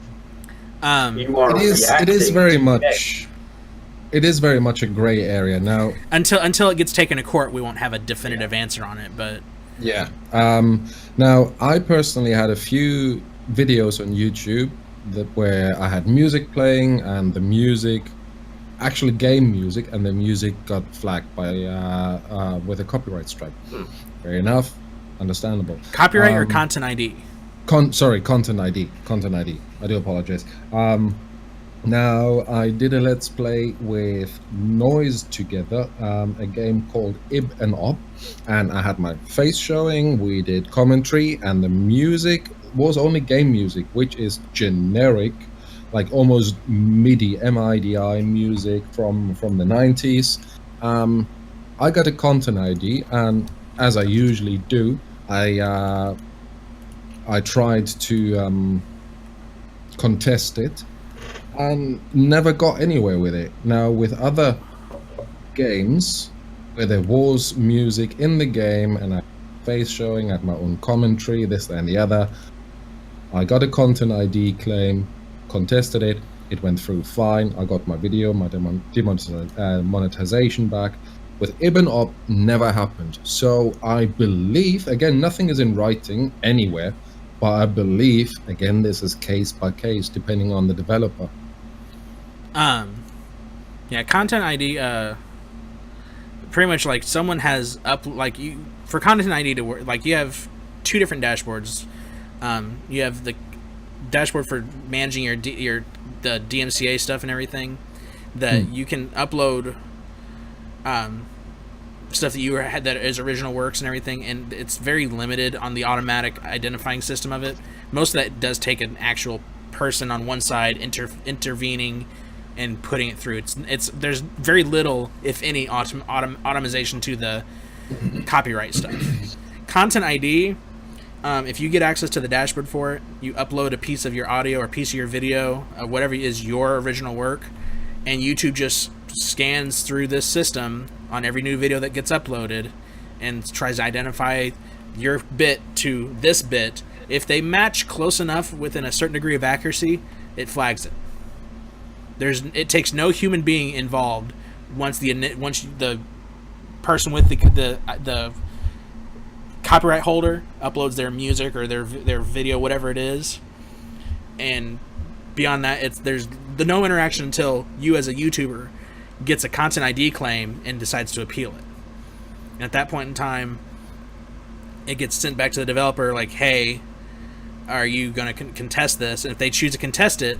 It is very much. It is very much a gray area now. Until it gets taken to court, we won't have a definitive answer on it. But yeah. Now, I personally had a few videos on YouTube where I had music playing, and the music, actually game music, and the music got flagged by with a copyright strike. Fair enough, understandable. Copyright or content ID? Content ID. Content ID. I do apologize. Now, I did a Let's Play with Noise together, a game called Ib and Ob, and I had my face showing, we did commentary, and the music was only game music, which is generic, like almost MIDI, M-I-D-I music from the 90s. I got a content ID, and as I usually do, I tried to contest it, and never got anywhere with it. Now, with other games where there was music in the game and I had face showing, I had my own commentary, this, that, and the other, I got a content ID claim, contested it, it went through fine, I got my video, my monetization back. With Ibn Op, never happened. So I believe, again, nothing is in writing anywhere, but I believe, again, this is case by case, depending on the developer. Yeah, content ID, pretty much like someone has for content ID to work, like you have two different dashboards. You have the dashboard for managing the DMCA stuff and everything that you can upload, stuff that you had that is original works and everything, and it's very limited on the automatic identifying system of it. Most of that does take an actual person on one side intervening and putting it through. There's very little, if any, automation to the copyright stuff. Content ID, if you get access to the dashboard for it, you upload a piece of your audio or a piece of your video, whatever is your original work, and YouTube just scans through this system on every new video that gets uploaded and tries to identify your bit to this bit. If they match close enough within a certain degree of accuracy, it flags it. It takes no human being involved once the person with the copyright holder uploads their music or their video, whatever it is, and beyond that, there's no interaction until you as a YouTuber gets a content ID claim and decides to appeal it. And at that point in time, it gets sent back to the developer like, hey, are you going to contest this? And if they choose to contest it,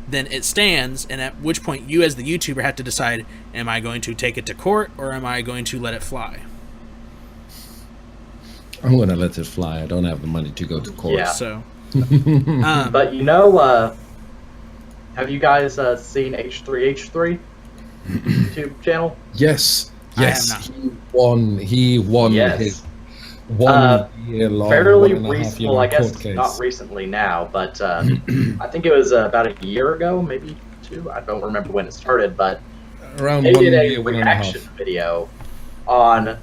then it stands, and at which point you as the YouTuber have to decide, am I going to take it to court or am I going to let it fly? I'm going to let it fly. I don't have the money to go to court. Yeah. So, but have you guys seen H3H3 YouTube channel? Yes. I have not. He won Yes. his 1 year long, Fairly 1.5 year recent. long Well, I guess court case. not recently now, but I think it was about a year ago, maybe 2. I don't remember when it started, but Around they 1 did a year, 1.5. reaction video on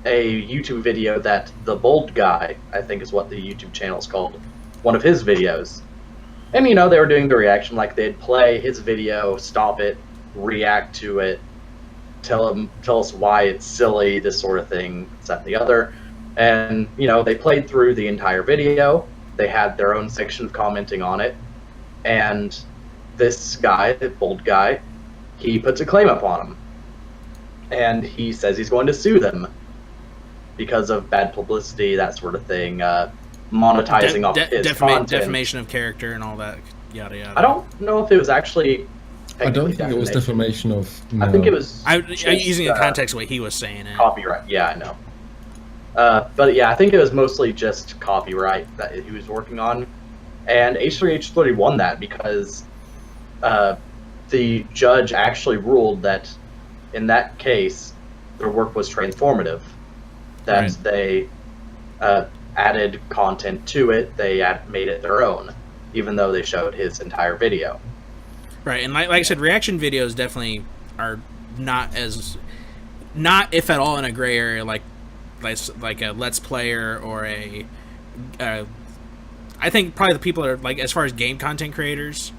a YouTube video that the Bold Guy, I think is what the YouTube channel is called, one of his videos. And they were doing the reaction, like they'd play his video, stop it, react to it, tell us why it's silly, this sort of thing, this, that, and the other. And they played through the entire video. They had their own section of commenting on it, and this guy, the Bold Guy, he puts a claim up on him, and he says he's going to sue them because of bad publicity, that sort of thing, monetizing off his content. Defamation of character and all that, yada yada. I don't know if it was actually. I don't think it was defamation of. No. I think it was. Using the context the way he was saying it. Copyright. Yeah, I know. But yeah, I think it was mostly just copyright that he was working on, and H3H3 won that because the judge actually ruled that in that case their work was transformative. That Right. they added content to it, they made it their own, even though they showed his entire video. Right, and like I said, reaction videos definitely are not if at all in a gray area like a Let's Player or a. I think probably the people that are like, as far as game content creators,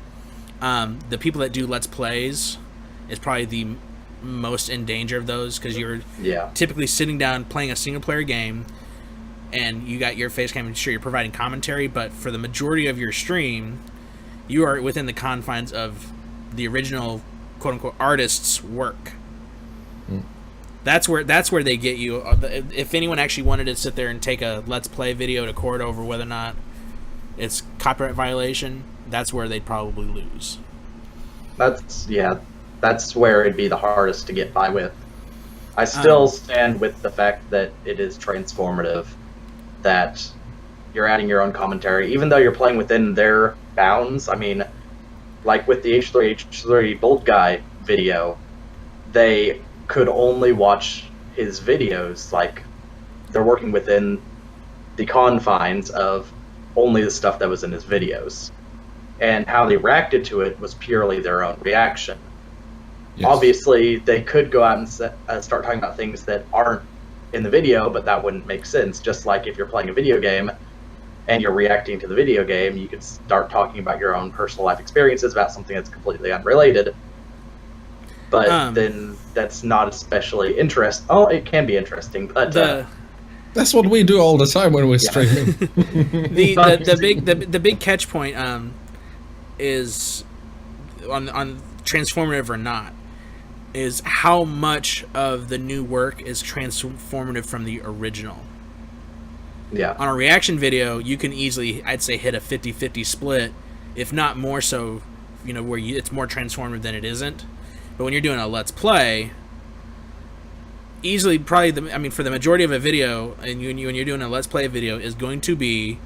the people that do Let's Plays is probably the most in danger of those, because you're typically sitting down playing a single player game, and you got your face cam, and sure, you're providing commentary, but for the majority of your stream, you are within the confines of the original quote unquote artist's work. That's where they get you. If anyone actually wanted to sit there and take a Let's Play video to court over whether or not it's copyright violation, that's where they'd probably lose. That's where it'd be the hardest to get by with. I still stand with the fact that it is transformative, that you're adding your own commentary, even though you're playing within their bounds. I mean, like with the H3 Bolt Guy video, they could only watch his videos, like they're working within the confines of only the stuff that was in his videos. And how they reacted to it was purely their own reaction. Yes. Obviously, they could go out and start talking about things that aren't in the video, but that wouldn't make sense. Just like if you're playing a video game and you're reacting to the video game, you could start talking about your own personal life experiences about something that's completely unrelated. But then that's not especially interesting. Oh, it can be interesting, but that's what we do all the time when we're streaming. the big catch point is on transformative or not, is how much of the new work is transformative from the original. Yeah. On a reaction video, you can easily, I'd say, hit a 50-50 split, if not more so, where it's more transformative than it isn't. But when you're doing a Let's Play, easily, probably, for the majority of a video, and when you're doing a Let's Play video, is going to be,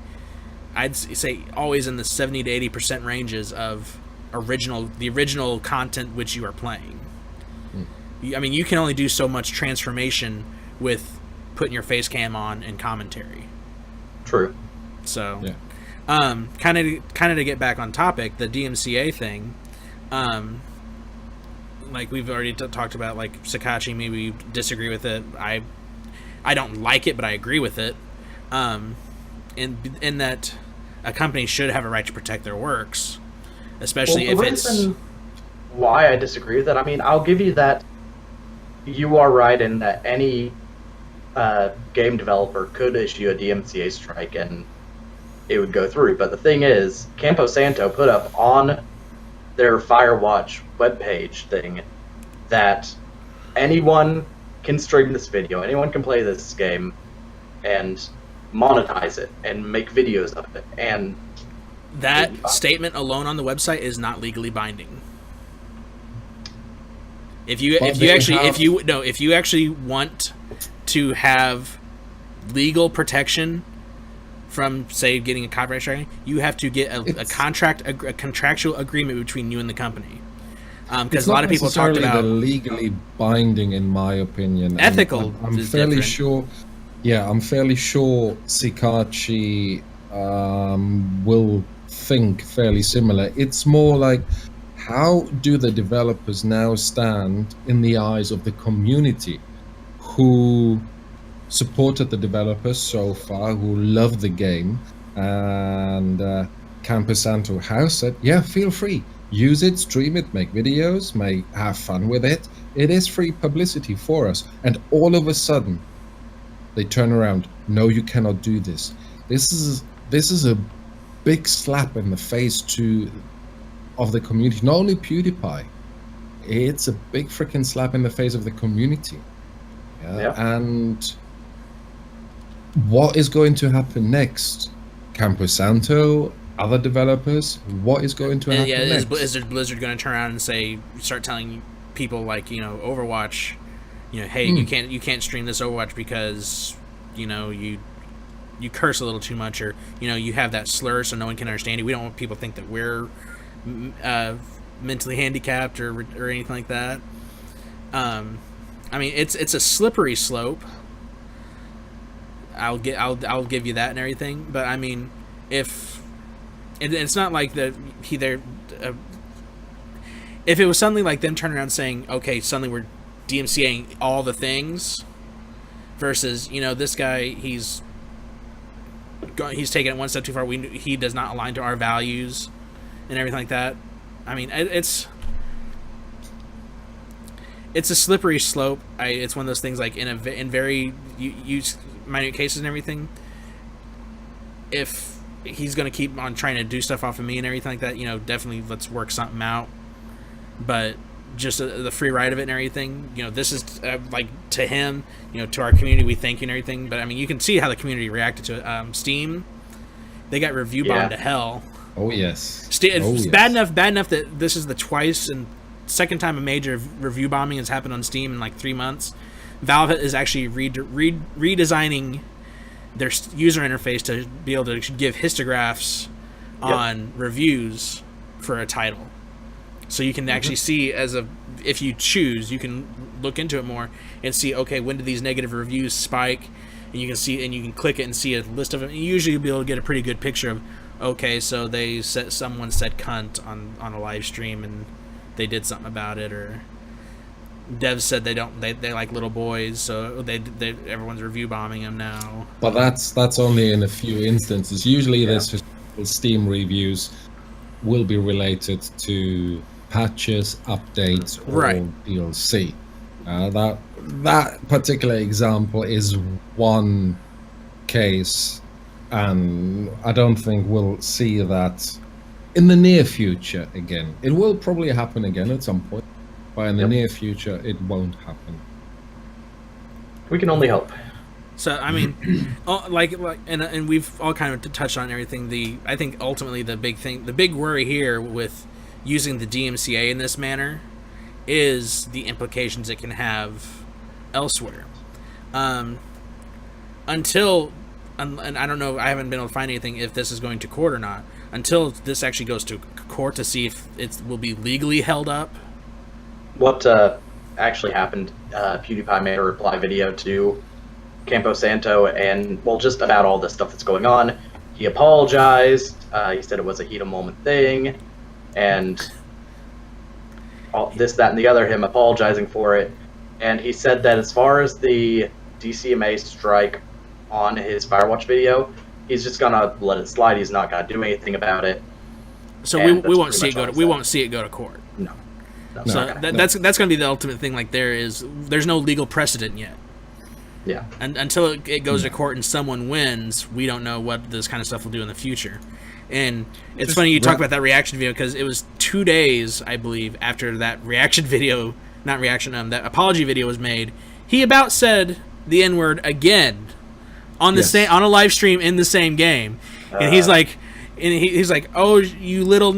I'd say, always in the 70 to 80% ranges of the original content which you are playing. You can only do so much transformation with putting your face cam on and commentary. True. So, yeah. Kind of to get back on topic, the DMCA thing. Like we've already talked about, like Sicachi, maybe disagree with it. I don't like it, but I agree with it. In that a company should have a right to protect their works, especially if it's. The reason why I disagree with it, I'll give you that. You are right in that any game developer could issue a DMCA strike and it would go through. But the thing is, Campo Santo put up on their Firewatch webpage thing that anyone can stream this video, anyone can play this game and monetize it and make videos of it. And that statement alone on the website is not legally binding. If you actually want to have legal protection from, say, getting a copyright strike, you have to get a contractual agreement between you and the company. Because a lot of people talked about the legally binding, in my opinion. Ethical. I'm fairly sure. Yeah, I'm fairly sure Sicachi will think fairly similar. It's more like, how do the developers now stand in the eyes of the community who supported the developers so far, who love the game, and Campo Santo has said, yeah, feel free, use it, stream it, make videos, have fun with it. It is free publicity for us. And all of a sudden, they turn around, no, you cannot do this. This is a big slap in the face of the community. Not only PewDiePie, it's a big freaking slap in the face of the community. Yeah. And what is going to happen next? Campo Santo, other developers, what is going to happen next? Is Blizzard going to turn around and start telling people like, Overwatch, hey, you can't stream this Overwatch because, you curse a little too much, or, you have that slur so no one can understand you. We don't want people to think that we're mentally handicapped or anything like that. It's a slippery slope. I'll give you that and everything, but if it's not like that if it was suddenly like them turning around saying, okay, suddenly we're DMCAing all the things, versus this guy, he's taking it one step too far. He does not align to our values and everything like that. It's a slippery slope. It's one of those things, like in very minute cases and everything. if he's going to keep on trying to do stuff off of me and everything like that, definitely let's work something out. But just the free ride of it and everything, this is like to him, to our community, we thank you and everything. But I mean, you can see how the community reacted to it. Steam, they got review bombed to hell. Oh yes. It's bad enough that this is the second time a major review bombing has happened on Steam in like 3 months. Valve is actually redesigning their user interface to be able to give histographs on reviews for a title. So you can actually see if you choose, you can look into it more and see, okay, when did these negative reviews spike? And you can see, and you can click it and see a list of them. And usually you'll be able to get a pretty good picture of, okay, so someone said cunt on a live stream and they did something about it, or devs said they like little boys, so everyone's review bombing them now. But that's only in a few instances. Usually this Steam reviews will be related to patches, updates, or DLC. That particular example is one case, and I don't think we'll see that in the near future again. It will probably happen again at some point, but in the near future, it won't happen. We can only hope. So I mean, and we've all kind of touched on everything. I think ultimately the big worry here with using the DMCA in this manner is the implications it can have elsewhere. And I don't know, I haven't been able to find anything if this is going to court or not. Until this actually goes to court to see if it will be legally held up. What actually happened, PewDiePie made a reply video to Campo Santo and, just about all the stuff that's going on. He apologized. He said it was a heat of moment thing. And all this, that, and the other, him apologizing for it. And he said that as far as the DCMA strike on his Firewatch video, he's just gonna let it slide. He's not gonna do anything about it. So we won't see it go to court. No. So that's gonna be the ultimate thing. Like there's no legal precedent yet. Yeah. And until it goes to court and someone wins, we don't know what this kind of stuff will do in the future. And it's funny you talk about that reaction video, because it was 2 days, I believe, after that that apology video was made. He about said the N-word again on a live stream in the same game, and he's like, "Oh, you little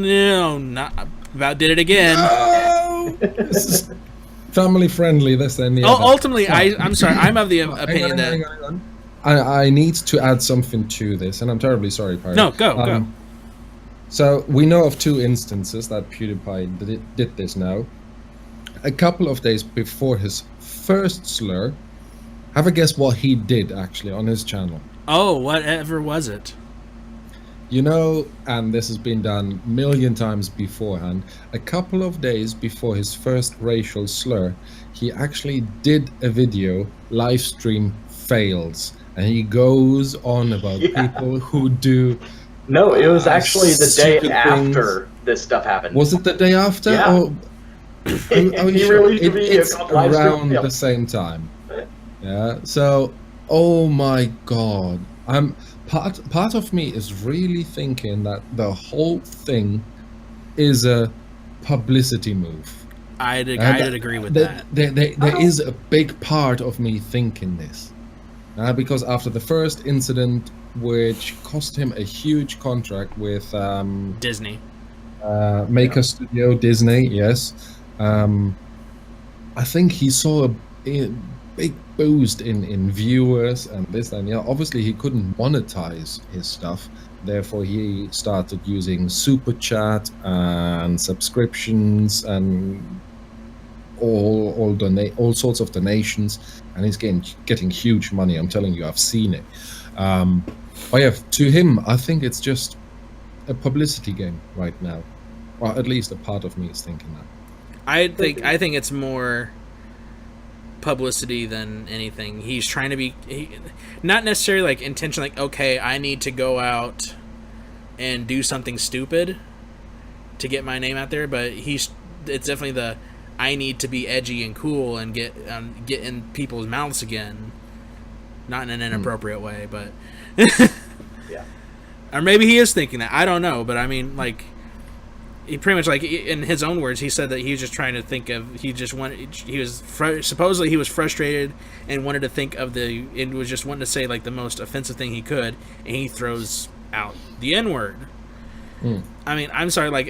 about did it again." No! This is family friendly. This and the other. Ultimately, I'm sorry. I'm of the opinion that hang on. I need to add something to this, and I'm terribly sorry, Pirate. No, go. So we know of 2 instances that PewDiePie did this now. A couple of days before his first slur, have a guess what he did actually on his channel. Oh, whatever was it? And this has been done a million times beforehand. A couple of days before his first racial slur, he actually did a video, live stream fails, and he goes on about people who do. No, it was actually the day after this stuff happened. Was it the day after? Yeah. It's around the same time. Yeah. So, oh my God, part of me is really thinking that the whole thing is a publicity move. I'd agree with that. There is a big part of me thinking this. Because after the first incident, which cost him a huge contract with Disney, Maker Studio, Disney, yes. I think he saw a big boost in viewers and this and that. Obviously, he couldn't monetize his stuff. Therefore, he started using super chat and subscriptions and all sorts of donations, and he's getting huge money. I'm telling you, I've seen it. But yeah, to him, I think it's just a publicity game right now, or at least a part of me is thinking that. I think it's more publicity than anything. He's trying to be not necessarily like intentionally, like, okay, I need to go out and do something stupid to get my name out there, but it's definitely I need to be edgy and cool and get in people's mouths again, not in an inappropriate way, but yeah. Or maybe he is thinking that. I don't know, but I mean, like, he pretty much, like, in his own words, he said that he was just trying to think of. Supposedly he was frustrated and wanted to think of it was just wanting to say like the most offensive thing he could, and he throws out the N-word. I mean, I'm sorry, like,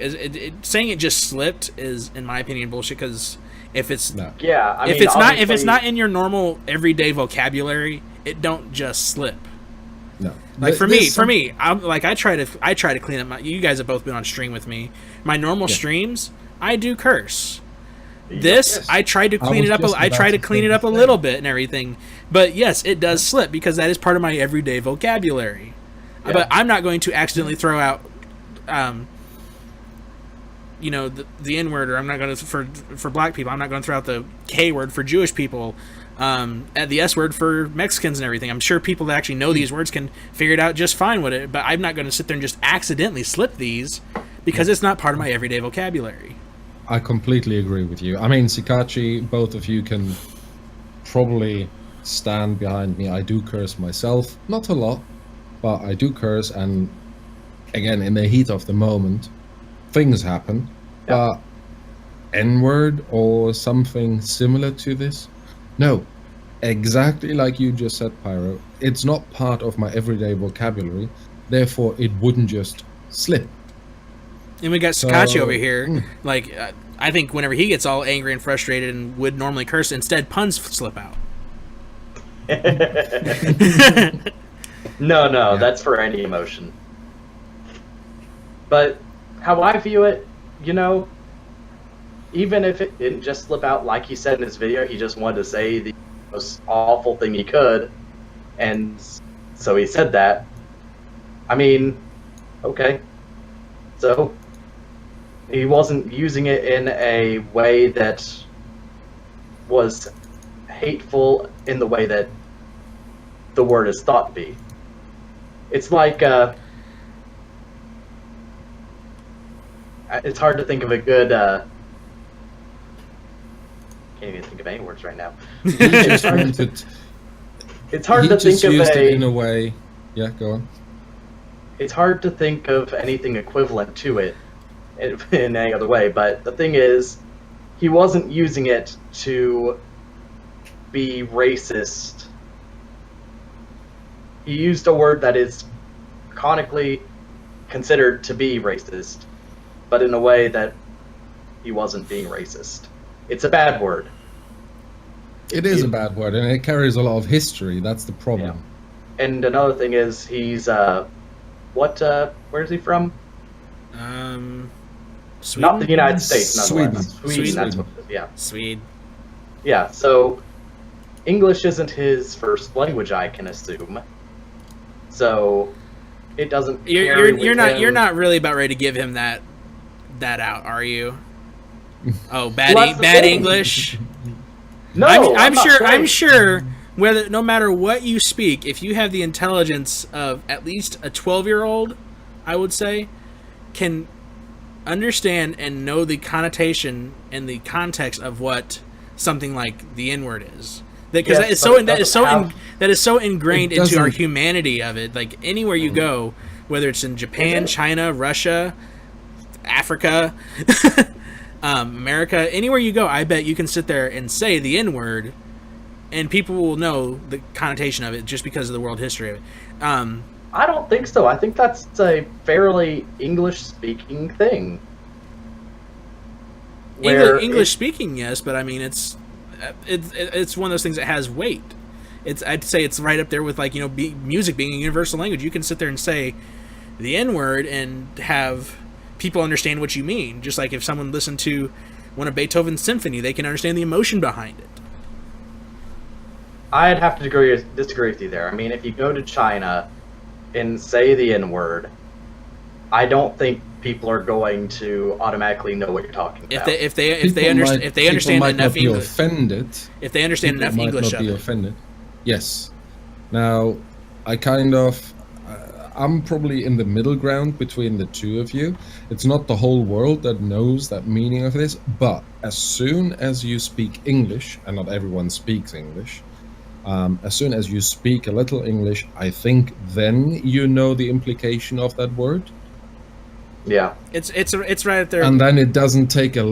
saying it just slipped is, in my opinion, bullshit. Because if it's if it's not in your normal everyday vocabulary, it don't just slip. No, like for me, I try to clean up you guys have both been on stream with me. My normal streams, I do curse. I tried to clean it up. I try to clean it up a little bit and everything. But yes, it does slip because that is part of my everyday vocabulary. Yeah. But I'm not going to accidentally throw out, the N-word, or I'm not going to for black people. I'm not going to throw out the K word for Jewish people. At the S word for Mexicans and everything. I'm sure people that actually know these words can figure it out just fine with it, but I'm not going to sit there and just accidentally slip these because it's not part of my everyday vocabulary. I completely agree with you. I mean, Sicachi, both of you can probably stand behind me. I do curse myself, not a lot, but I do curse, and again, in the heat of the moment, things happen. But N-word or something similar to this? No, exactly like you just said, Pyro. It's not part of my everyday vocabulary, therefore it wouldn't just slip. And we got Sicachi over here. Like, I think whenever he gets all angry and frustrated and would normally curse, instead puns slip out. No, that's for any emotion. But how I view it, even if it didn't just slip out like he said in his video, he just wanted to say the most awful thing he could, and so he said that. I mean, okay. So, he wasn't using it in a way that was hateful in the way that the word is thought to be. It's like, it's hard to think of a good, can't even think of any words right now. It's hard to think of it in a way. Yeah, go on. It's hard to think of anything equivalent to it in any other way, but the thing is, he wasn't using it to be racist. He used a word that is canonically considered to be racist, but in a way that he wasn't being racist. It's a bad word. It is a bad word, and it carries a lot of history. That's the problem. Yeah. And another thing is, he's where is he from? Sweden? Not the United States, nonetheless. Sweden. That's what it is, yeah. Swede. Yeah, so English isn't his first language, I can assume. So it doesn't. You're not really about ready to give him that out, are you? Oh, bad English. No, I'm sure. Whether no matter what you speak, if you have the intelligence of at least a 12-year-old, I would say, can understand and know the connotation and the context of what something like the N-word is. Because that is so ingrained into our humanity of it. Like anywhere you go, whether it's in Japan, China, Russia, Africa, America, anywhere you go, I bet you can sit there and say the N-word, and people will know the connotation of it just because of the world history of it. I don't think so. I think that's a fairly English-speaking thing. English-speaking, yes, but I mean it's one of those things that has weight. I'd say it's right up there with music being a universal language. You can sit there and say the N-word and have people understand what you mean. Just like if someone listened to one of Beethoven's symphony, they can understand the emotion behind it. I'd have to disagree with you there. I mean, if you go to China and say the N-word, I don't think people are going to automatically know what you're talking about. If they understand enough English, offended. If they understand enough English, might not be offended. Yes. Now, I'm probably in the middle ground between the two of you. It's not the whole world that knows that meaning of this, but as soon as you speak English, and not everyone speaks English, As soon as you speak a little English, I think then you know the implication of that word. Yeah. It's right there. And then it doesn't take a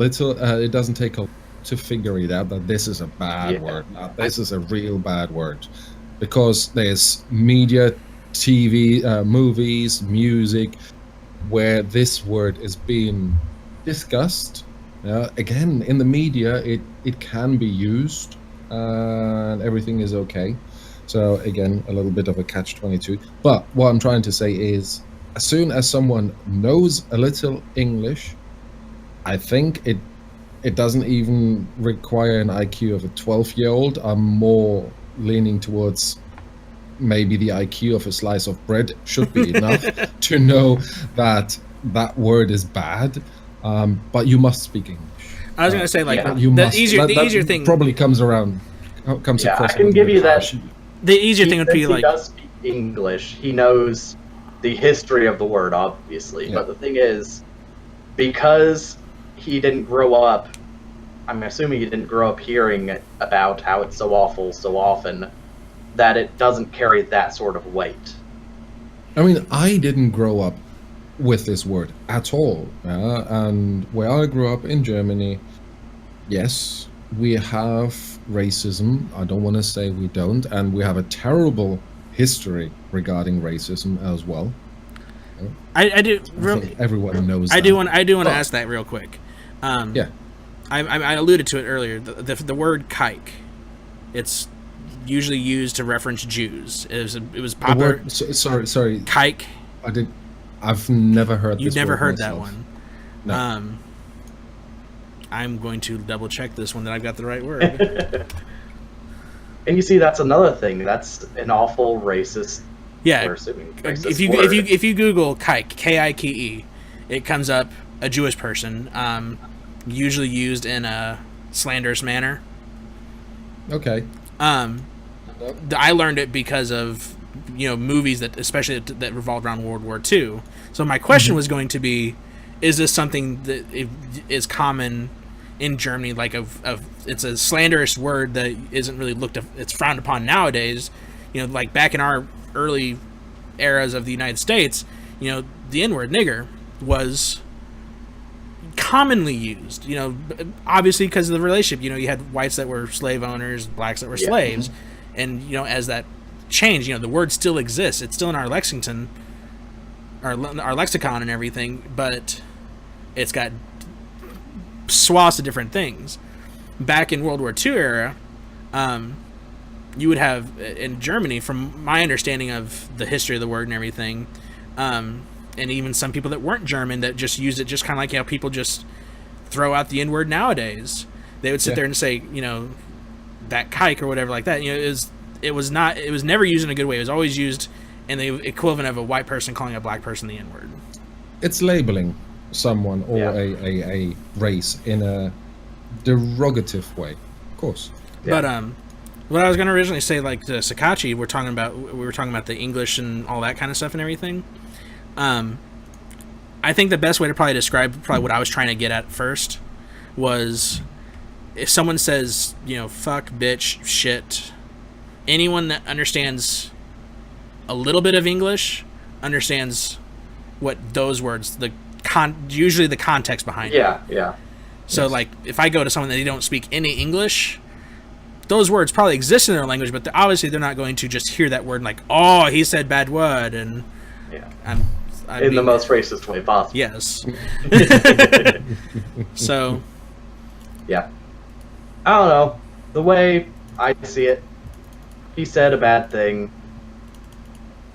to figure it out that this is a bad Yeah. word. This is a real bad word, because there's media, TV, movies, music, where this word is being discussed. Again, in the media, it can be used, and everything is okay. So again, a little bit of a catch-22. But what I'm trying to say is, as soon as someone knows a little English, I think it doesn't even require an IQ of a 12-year-old. I'm more leaning towards maybe the IQ of a slice of bread should be enough to know that that word is bad. But you must speak English. I was gonna say, like, Yeah. You the must. easier That thing probably comes Yeah, across. I can give you that. the easier thing would be Since like, he does speak English, he knows the history of the word, obviously. Yeah. But the thing is, because he didn't grow up, I'm assuming he didn't grow up hearing about how it's so awful so often, that it doesn't carry that sort of weight. I mean, I didn't grow up with this word at all. And where I grew up in Germany, yes, we have racism. I don't want to say we don't. And we have a terrible history regarding racism as well. I do. I think everyone knows I that. do want to But- ask that real quick. Yeah. I alluded to it earlier. The word kike, it's usually used to reference Jews. It was The popular. word, sorry. Kike. I've never heard You've this never word heard that myself. one. No. I'm going to double check this one that I've got the right word. And you see, that's another thing. That's an awful racist. Yeah. We're assuming racist If you word. if you Google kike, Kike, it comes up a Jewish person, usually used in a slanderous manner. Okay. I learned it because of movies that especially that revolved around World War II. So my question was going to be, is this something that is common in Germany? Like it's a slanderous word that isn't really it's frowned upon nowadays. Like back in our early eras of the United States, the N-word nigger was commonly used, obviously because of the relationship. You had whites that were slave owners, blacks that were slaves, and as that changed, the word still exists. It's still in our lexicon, our lexicon and everything, but it's got swaths of different things. Back in World War II era, you would have in Germany, from my understanding of the history of the word and everything, and even some people that weren't German that just used it just kind of like how people just throw out the N-word nowadays. They would sit there and say, that kike or whatever like that. It was never used in a good way. It was always used in the equivalent of a white person calling a black person the N-word. It's labeling someone or a race in a derogative way, of course. Yeah. But what I was going to originally say, like the Sicachi, we were talking about the English and all that kind of stuff and everything. I think the best way to probably describe what I was trying to get at first was, if someone says, fuck, bitch, shit, anyone that understands a little bit of English understands what those words, usually the context behind it. Yeah. So, like, if I go to someone that they don't speak any English, those words probably exist in their language, but obviously they're not going to just hear that word and like, oh, he said bad word, and in the most racist way possible. Yes. So. Yeah. I don't know. The way I see it, he said a bad thing.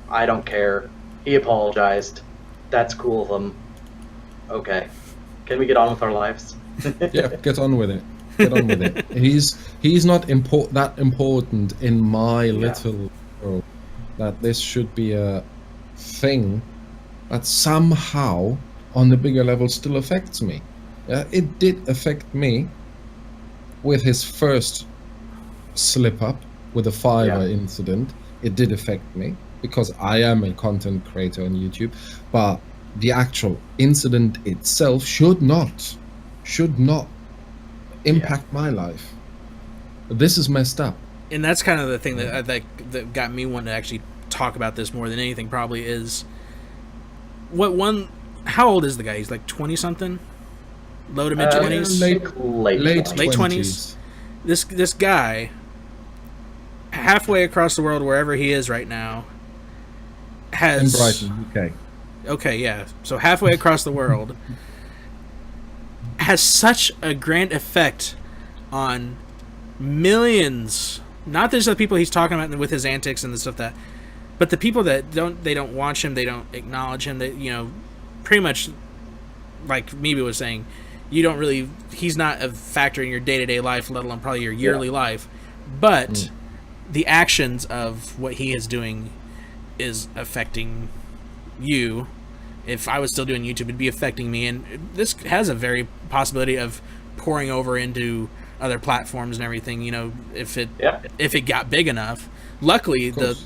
I don't care. He apologized. That's cool of him. Okay. Can we get on with our lives? Yeah, get on with it. Get on with it. He's not that important in my little world that this should be a thing that somehow on the bigger level still affects me. It did affect me with his first slip up with the Fiverr incident. It did affect me because I am a content creator on YouTube, but the actual incident itself should not impact my life. This is messed up. and that's kind of the thing that got me wanting to actually talk about this more than anything. Probably is how old is the guy? He's like 20 something, low to mid 20s, late 20s. This guy, halfway across the world, wherever he is right now, has in Brighton, UK. Okay, yeah. So halfway across the world, has such a grand effect on millions. Not just the people he's talking about with his antics and the stuff but the people that don't watch him, they don't acknowledge him. They, pretty much, like Mibu was saying, he's not a factor in your day-to-day life, let alone probably your yearly life. But the actions of what he is doing is affecting you. If I was still doing YouTube, it'd be affecting me, and this has a very possibility of pouring over into other platforms and everything. If it got big enough. Luckily, the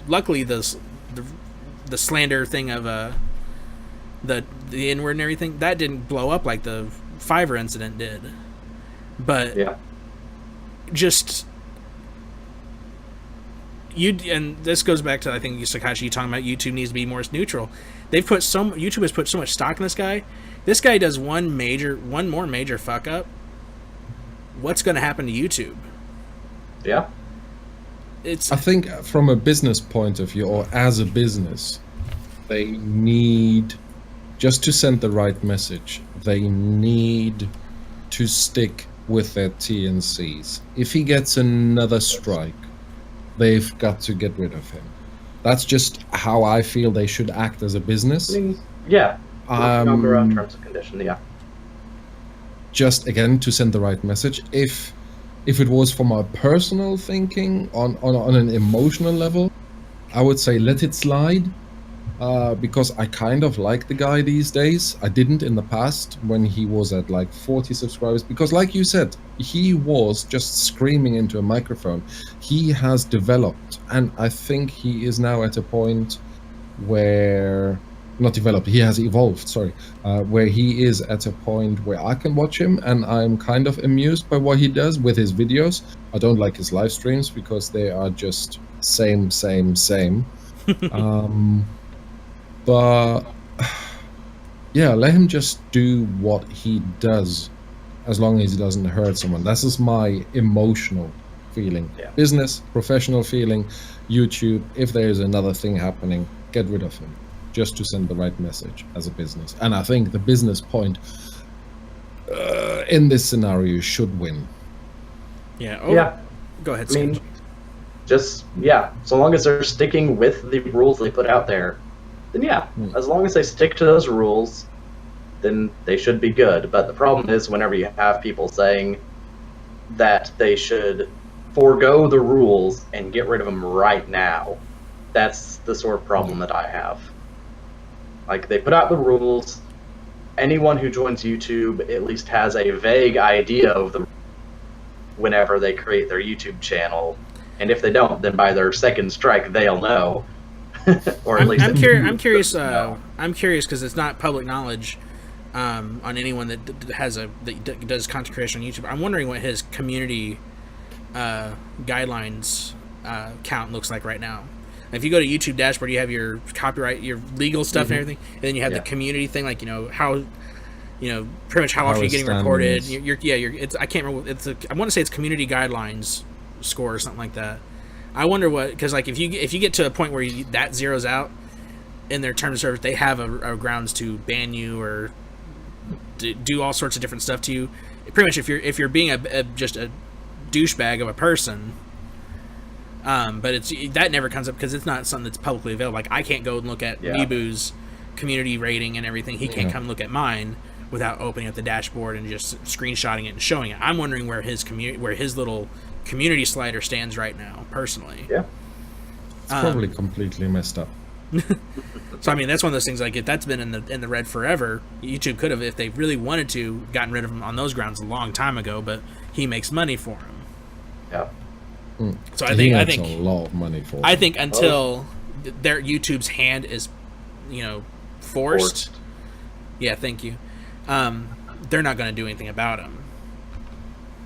slander thing of the N-word and everything, that didn't blow up like the Fiverr incident did. But just and this goes back to, I think, Sicachi, you talking about YouTube needs to be more neutral. YouTube has put so much stock in this guy. This guy does one more major fuck up. What's going to happen to YouTube? Yeah. I think from a business point of view, or as a business, they need, just to send the right message, they need to stick with their T&Cs. If he gets another strike, they've got to get rid of him. That's just how I feel they should act as a business. Yeah. On their own terms and conditions, yeah. Just, again, to send the right message. If it was for my personal thinking, on an emotional level, I would say let it slide, because I kind of like the guy these days. I didn't in the past when he was at like 40 subscribers, because like you said, he was just screaming into a microphone. He has developed, and I think he is now at a point where... not developed, he has evolved, where he is at a point where I can watch him and I'm kind of amused by what he does with his videos. I don't like his live streams because they are just same. But yeah, let him just do what he does, as long as he doesn't hurt someone. This is my emotional feeling. Business, professional feeling, YouTube, if there is another thing happening, get rid of him. Just to send the right message as a business. And I think the business point in this scenario should win. Yeah. Go ahead, Scott. So long as they're sticking with the rules they put out there, then as long as they stick to those rules, then they should be good. But the problem is whenever you have people saying that they should forego the rules and get rid of them right now, that's the sort of problem that I have. Like, they put out the rules. Anyone who joins YouTube at least has a vague idea of the whenever they create their YouTube channel. And if they don't, then by their second strike, they'll know. Or at least I'm curious. I'm curious because it's not public knowledge on anyone that does content creation on YouTube. I'm wondering what his community guidelines count looks like right now. If you go to YouTube dashboard, you have your copyright, your legal stuff and everything, and then you have the community thing, like how, pretty much how often you're getting reported. I can't remember. I want to say it's community guidelines score or something like that. I wonder because like if you get to a point where that zeroes out in their terms of service, they have a grounds to ban you or do all sorts of different stuff to you. Pretty much if you're being just a douchebag of a person. But that never comes up because it's not something that's publicly available. Like, I can't go and look at Mibu's community rating and everything. He can't come look at mine without opening up the dashboard and just screenshotting it and showing it. I'm wondering where his little community slider stands right now, personally. Yeah, it's probably completely messed up. So I mean, that's one of those things. Like, if that's been in the red forever, YouTube could have, if they really wanted to, gotten rid of him on those grounds a long time ago. But he makes money for him. Yeah. So I think a lot of money for. I think until their YouTube's hand is, forced. Yeah, thank you. They're not going to do anything about him.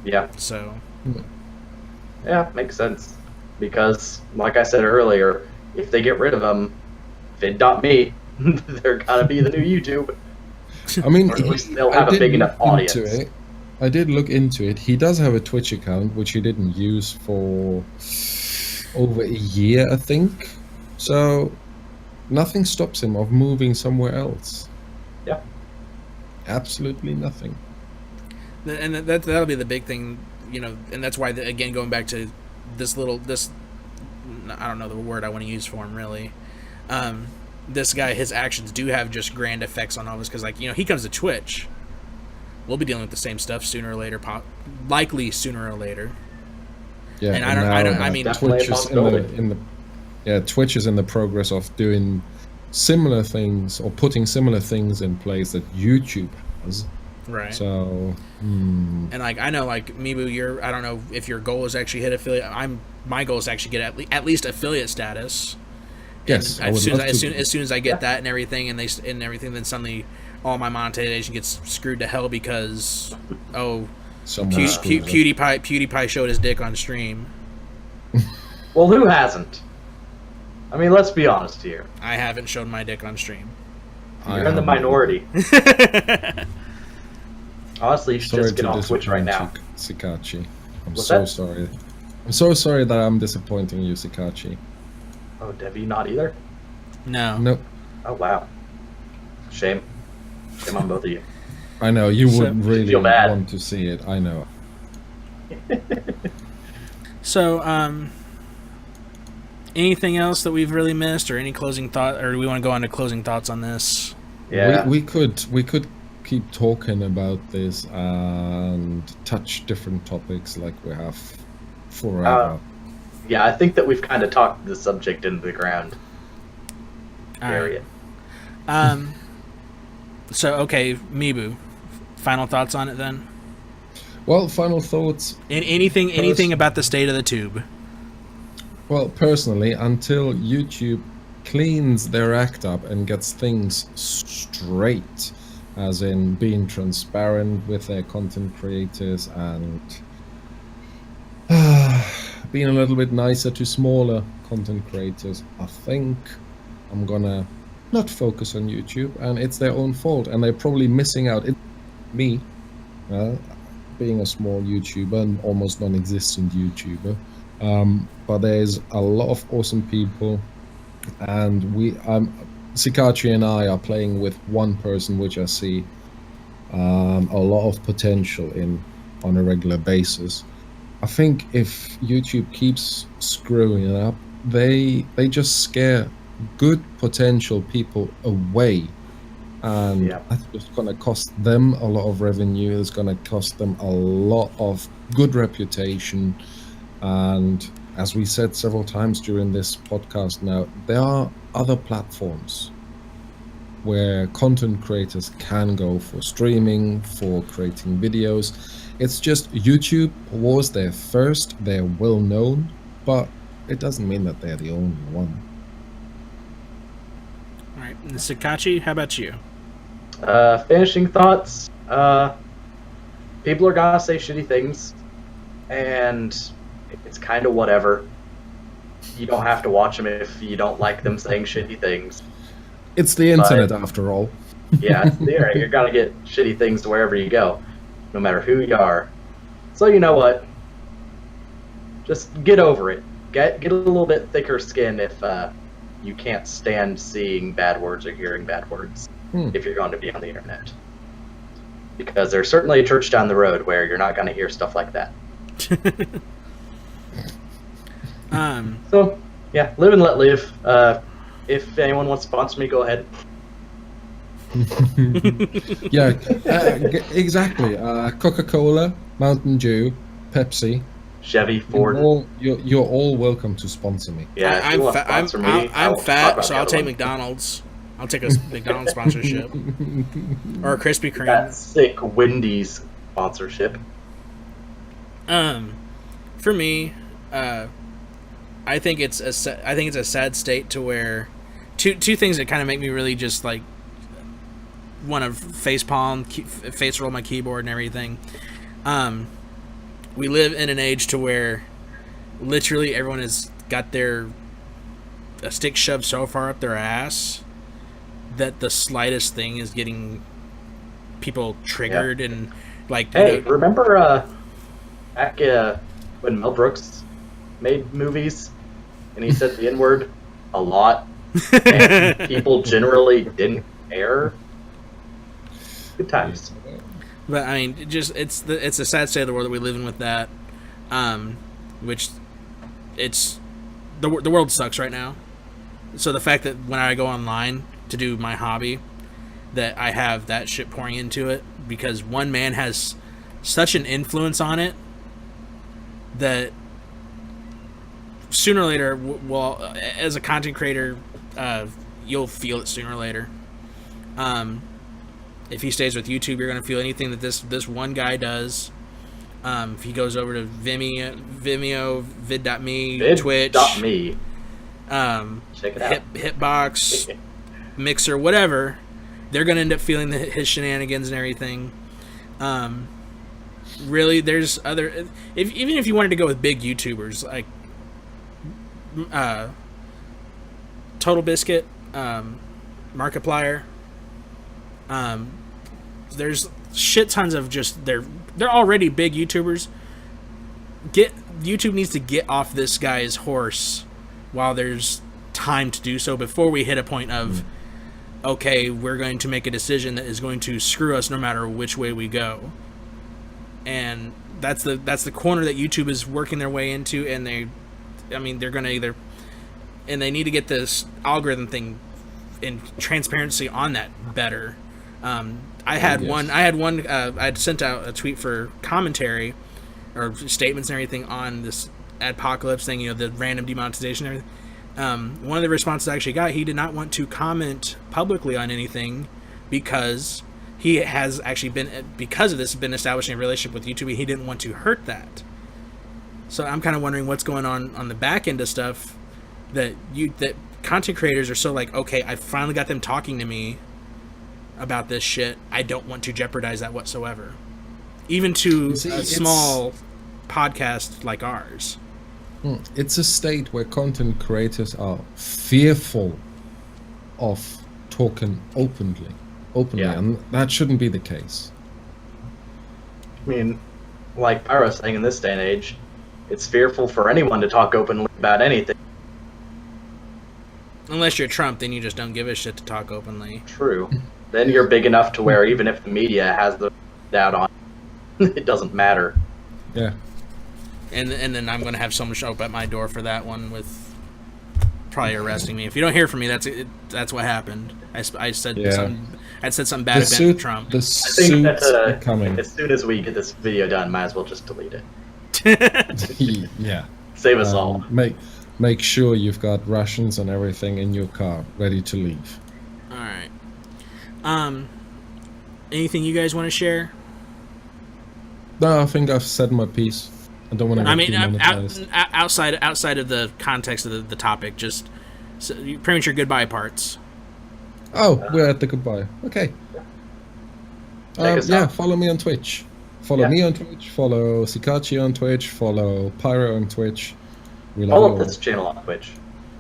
Yeah. So. Yeah, makes sense. because, like I said earlier, if they get rid of him, vid.me, they're gonna be the new YouTube. I mean, Or at least they'll I have a did big look enough audience. into it. I did look into it. He does have a Twitch account, which he didn't use for over a year, I think. So nothing stops him of moving somewhere else. Yeah. Absolutely nothing. And that'll be the big thing, and that's why, again, going back to this, I don't know the word I want to use for him, really. This guy, his actions do have just grand effects on all of us, because, like, he comes to Twitch. We'll be dealing with the same stuff sooner or later, likely sooner or later. Yeah, and I mean, definitely Twitch is in the progress of doing similar things or putting similar things in place that YouTube has. Right. So, and like I know, like Mibu, I don't know if your goal is actually hit affiliate. My goal is to actually get at least affiliate status. Yes, as soon as I get that and everything, then suddenly all my monetization gets screwed to hell because PewDiePie showed his dick on stream. Well, who hasn't? I mean, let's be honest here. I haven't shown my dick on stream. You're in the minority. Honestly, you should just get off Twitch right now. Sicachi. I'm sorry. I'm so sorry that I'm disappointing you, Sicachi. Oh, Debbie, not either? No. Nope. Oh, wow. Shame. Shame on both of you. I know, you would really feel bad. want to see it, I know. So, anything else that we've really missed, or any closing thought, or do we want to go on to closing thoughts on this? Yeah. We could keep talking about this and touch different topics like we have forever. Yeah, I think that we've kind of talked the subject into the ground. Area. So, okay, Mibu, final thoughts on it then? Well, final thoughts. Anything about the state of the tube? Well, personally, until YouTube cleans their act up and gets things straight, as in being transparent with their content creators and being a little bit nicer to smaller content creators, I think I'm gonna not focus on YouTube, and it's their own fault, and they're probably missing out. Me, being a small YouTuber and almost non-existent YouTuber, but there's a lot of awesome people, and Sicachi and I are playing with one person which I see a lot of potential in on a regular basis. I think if YouTube keeps screwing it up, they just scare good potential people away, and that's just going to cost them a lot of revenue. It's going to cost them a lot of good reputation, and as we said several times during this podcast now, there are other platforms where content creators can go for streaming, for creating videos. It's just YouTube was there first, they're well known, but it doesn't mean that they're the only one. Alright, Sicachi, how about you? Finishing thoughts. People are gonna say shitty things, and it's kind of whatever. You don't have to watch them if you don't like them saying shitty things. It's the internet, after all. Yeah, it's the internet. You're gonna get shitty things wherever you go, no matter who you are. So you know what? Just get over it. Get a little bit thicker skin if you can't stand seeing bad words or hearing bad words if you're going to be on the internet. Because there's certainly a church down the road where you're not going to hear stuff like that. So, yeah, live and let live. If anyone wants to sponsor me, go ahead. Yeah, exactly. Coca-Cola, Mountain Dew, Pepsi, Chevy, Ford. You're all welcome to sponsor me. Yeah, I'm fat, so I'll take McDonald's. I'll take a McDonald's sponsorship or a Krispy Kreme. That sick Wendy's sponsorship. For me, I think it's a sad state to where two things that kind of make me really just like want to face roll my keyboard and everything. We live in an age to where literally everyone has got a stick shoved so far up their ass that the slightest thing is getting people triggered and like. Hey, remember back when Mel Brooks made movies and he said the N-word a lot and people generally didn't care? Good times. But I mean, it's a sad state of the world that we live in with that, which it's the world sucks right now. So the fact that when I go online to do my hobby, that I have that shit pouring into it because one man has such an influence on it that sooner or later, well, as a content creator, you'll feel it sooner or later. If he stays with YouTube, you're going to feel anything that this one guy does. If he goes over to Vimeo, vid.me, Twitch, vid.me, check it out. Hitbox, Mixer, whatever, they're going to end up feeling his shenanigans and everything. Really, there's other... even if you wanted to go with big YouTubers, like Total Biscuit, Markiplier, there's shit tons of just... They're already big YouTubers. YouTube needs to get off this guy's horse while there's time to do so before we hit a point of... okay, we're going to make a decision that is going to screw us no matter which way we go. And that's the corner that YouTube is working their way into, and they're going to either... and they need to get this algorithm thing and transparency on that better. I had sent out a tweet for commentary or statements and everything on this adpocalypse thing, the random demonetization and everything. One of the responses I actually got, he did not want to comment publicly on anything because he has actually because of this, been establishing a relationship with YouTube. He didn't want to hurt that. So I'm kind of wondering what's going on the back end of stuff that content creators are so like, okay, I finally got them talking to me about this shit. I don't want to jeopardize that whatsoever. Even to a small podcast like ours. It's a state where content creators are fearful of talking openly, and that shouldn't be the case. I mean, like Pyro saying, in this day and age, it's fearful for anyone to talk openly about anything. Unless you're Trump, then you just don't give a shit to talk openly. True. Then you're big enough to where even if the media has the doubt on, it doesn't matter. Yeah. And then I'm going to have someone show up at my door for that one with probably arresting me. If you don't hear from me, that's what happened. I said something bad about Trump. The I think that coming. as soon as we get this video done, might as well just delete it. Yeah. Save us all. Make sure you've got rations and everything in your car ready to leave. All right. Anything you guys want to share? No, I think I've said my piece. I don't want to. Outside of the context of the topic, just pretty much your goodbye parts. Oh, we're at the goodbye. Okay. Follow me on Twitch. Follow me on Twitch. Follow Sicachi on Twitch. Follow Pyro on Twitch. Follow this channel on Twitch.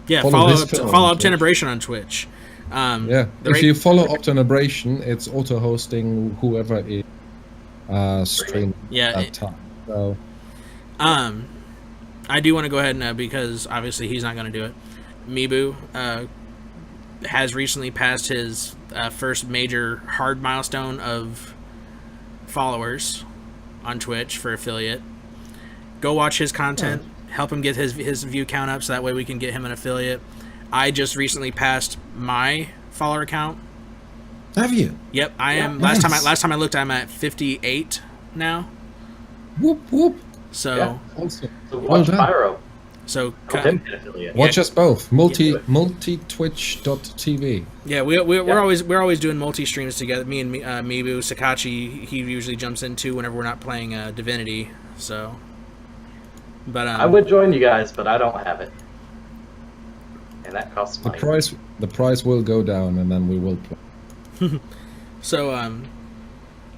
Yeah, follow Obtenebration on Twitch. If you follow Obtenebration, it's auto-hosting whoever is streaming at that time. So. I do want to go ahead and because obviously he's not going to do it. Mibu has recently passed his first major hard milestone of followers on Twitch for affiliate. Go watch his content. Help him get his view count up so that way we can get him an affiliate. I just recently passed my follower count. Have you? Yep, I am. Nice. Last time I looked, I'm at 58 now. Whoop whoop. So, awesome. So watch Pyro. So watch us both. Multi-twitch.tv. Yeah, we're always doing multi streams together. Me and Mibu, Sicachi, he usually jumps into whenever we're not playing Divinity. So, but I would join you guys, but I don't have it, and that costs money. The price will go down, and then we will play. So,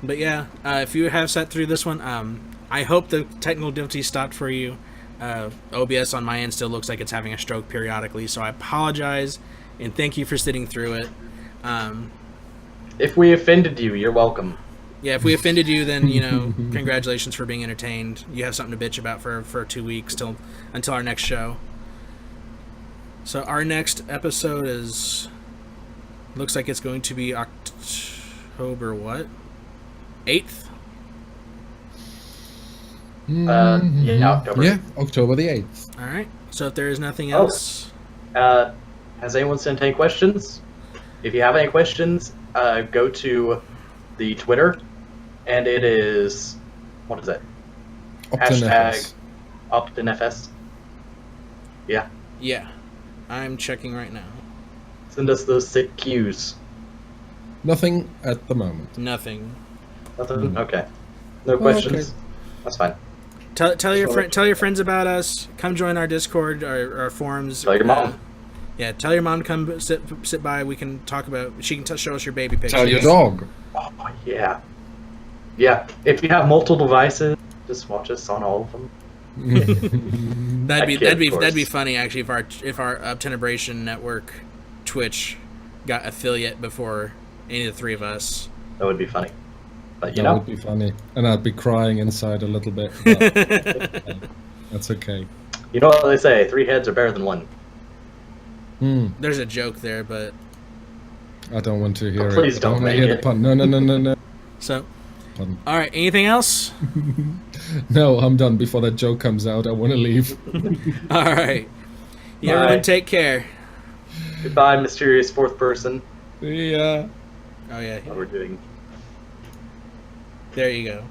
but yeah, if you have sat through this one, I hope the technical difficulty stopped for you. OBS on my end still looks like it's having a stroke periodically, so I apologize and thank you for sitting through it. If we offended you, you're welcome. Yeah, if we offended you, then congratulations for being entertained. You have something to bitch about for 2 weeks until our next show. So our next episode looks like it's going to be October what? 8th? Yeah, October. Yeah, October the 8th. All right. So if there is nothing else, Has anyone sent any questions? If you have any questions, go to the Twitter, and it is, what is it? Obtenebration. #OptinFS. Yeah. yeah, I'm checking right now. Send us those sick cues. Nothing at the moment. Nothing. Nothing? Okay. No questions? okay. That's fine. Tell your friends about us. Come join our Discord, our forums. Tell your mom. Yeah, tell your mom to come sit by. We can talk about. She can show us your baby pictures. Tell your dog. Oh, yeah. Yeah, if you have multiple devices, just watch us on all of them. That'd be funny actually if our Obtenebration network Twitch got affiliate before any of the three of us. That would be funny. But That would be funny. And I'd be crying inside a little bit. But that's okay. You know what they say, 3 heads are better than 1. There's a joke there, but I don't want to hear it. Please I don't don't want to make hear it. the pun. No. so. Pun. All right. Anything else? No, I'm done before that joke comes out. I want to leave. All right. Yeah, All everyone right. take care. Goodbye, mysterious 4th person. Yeah. Oh yeah. What we're doing. There you go.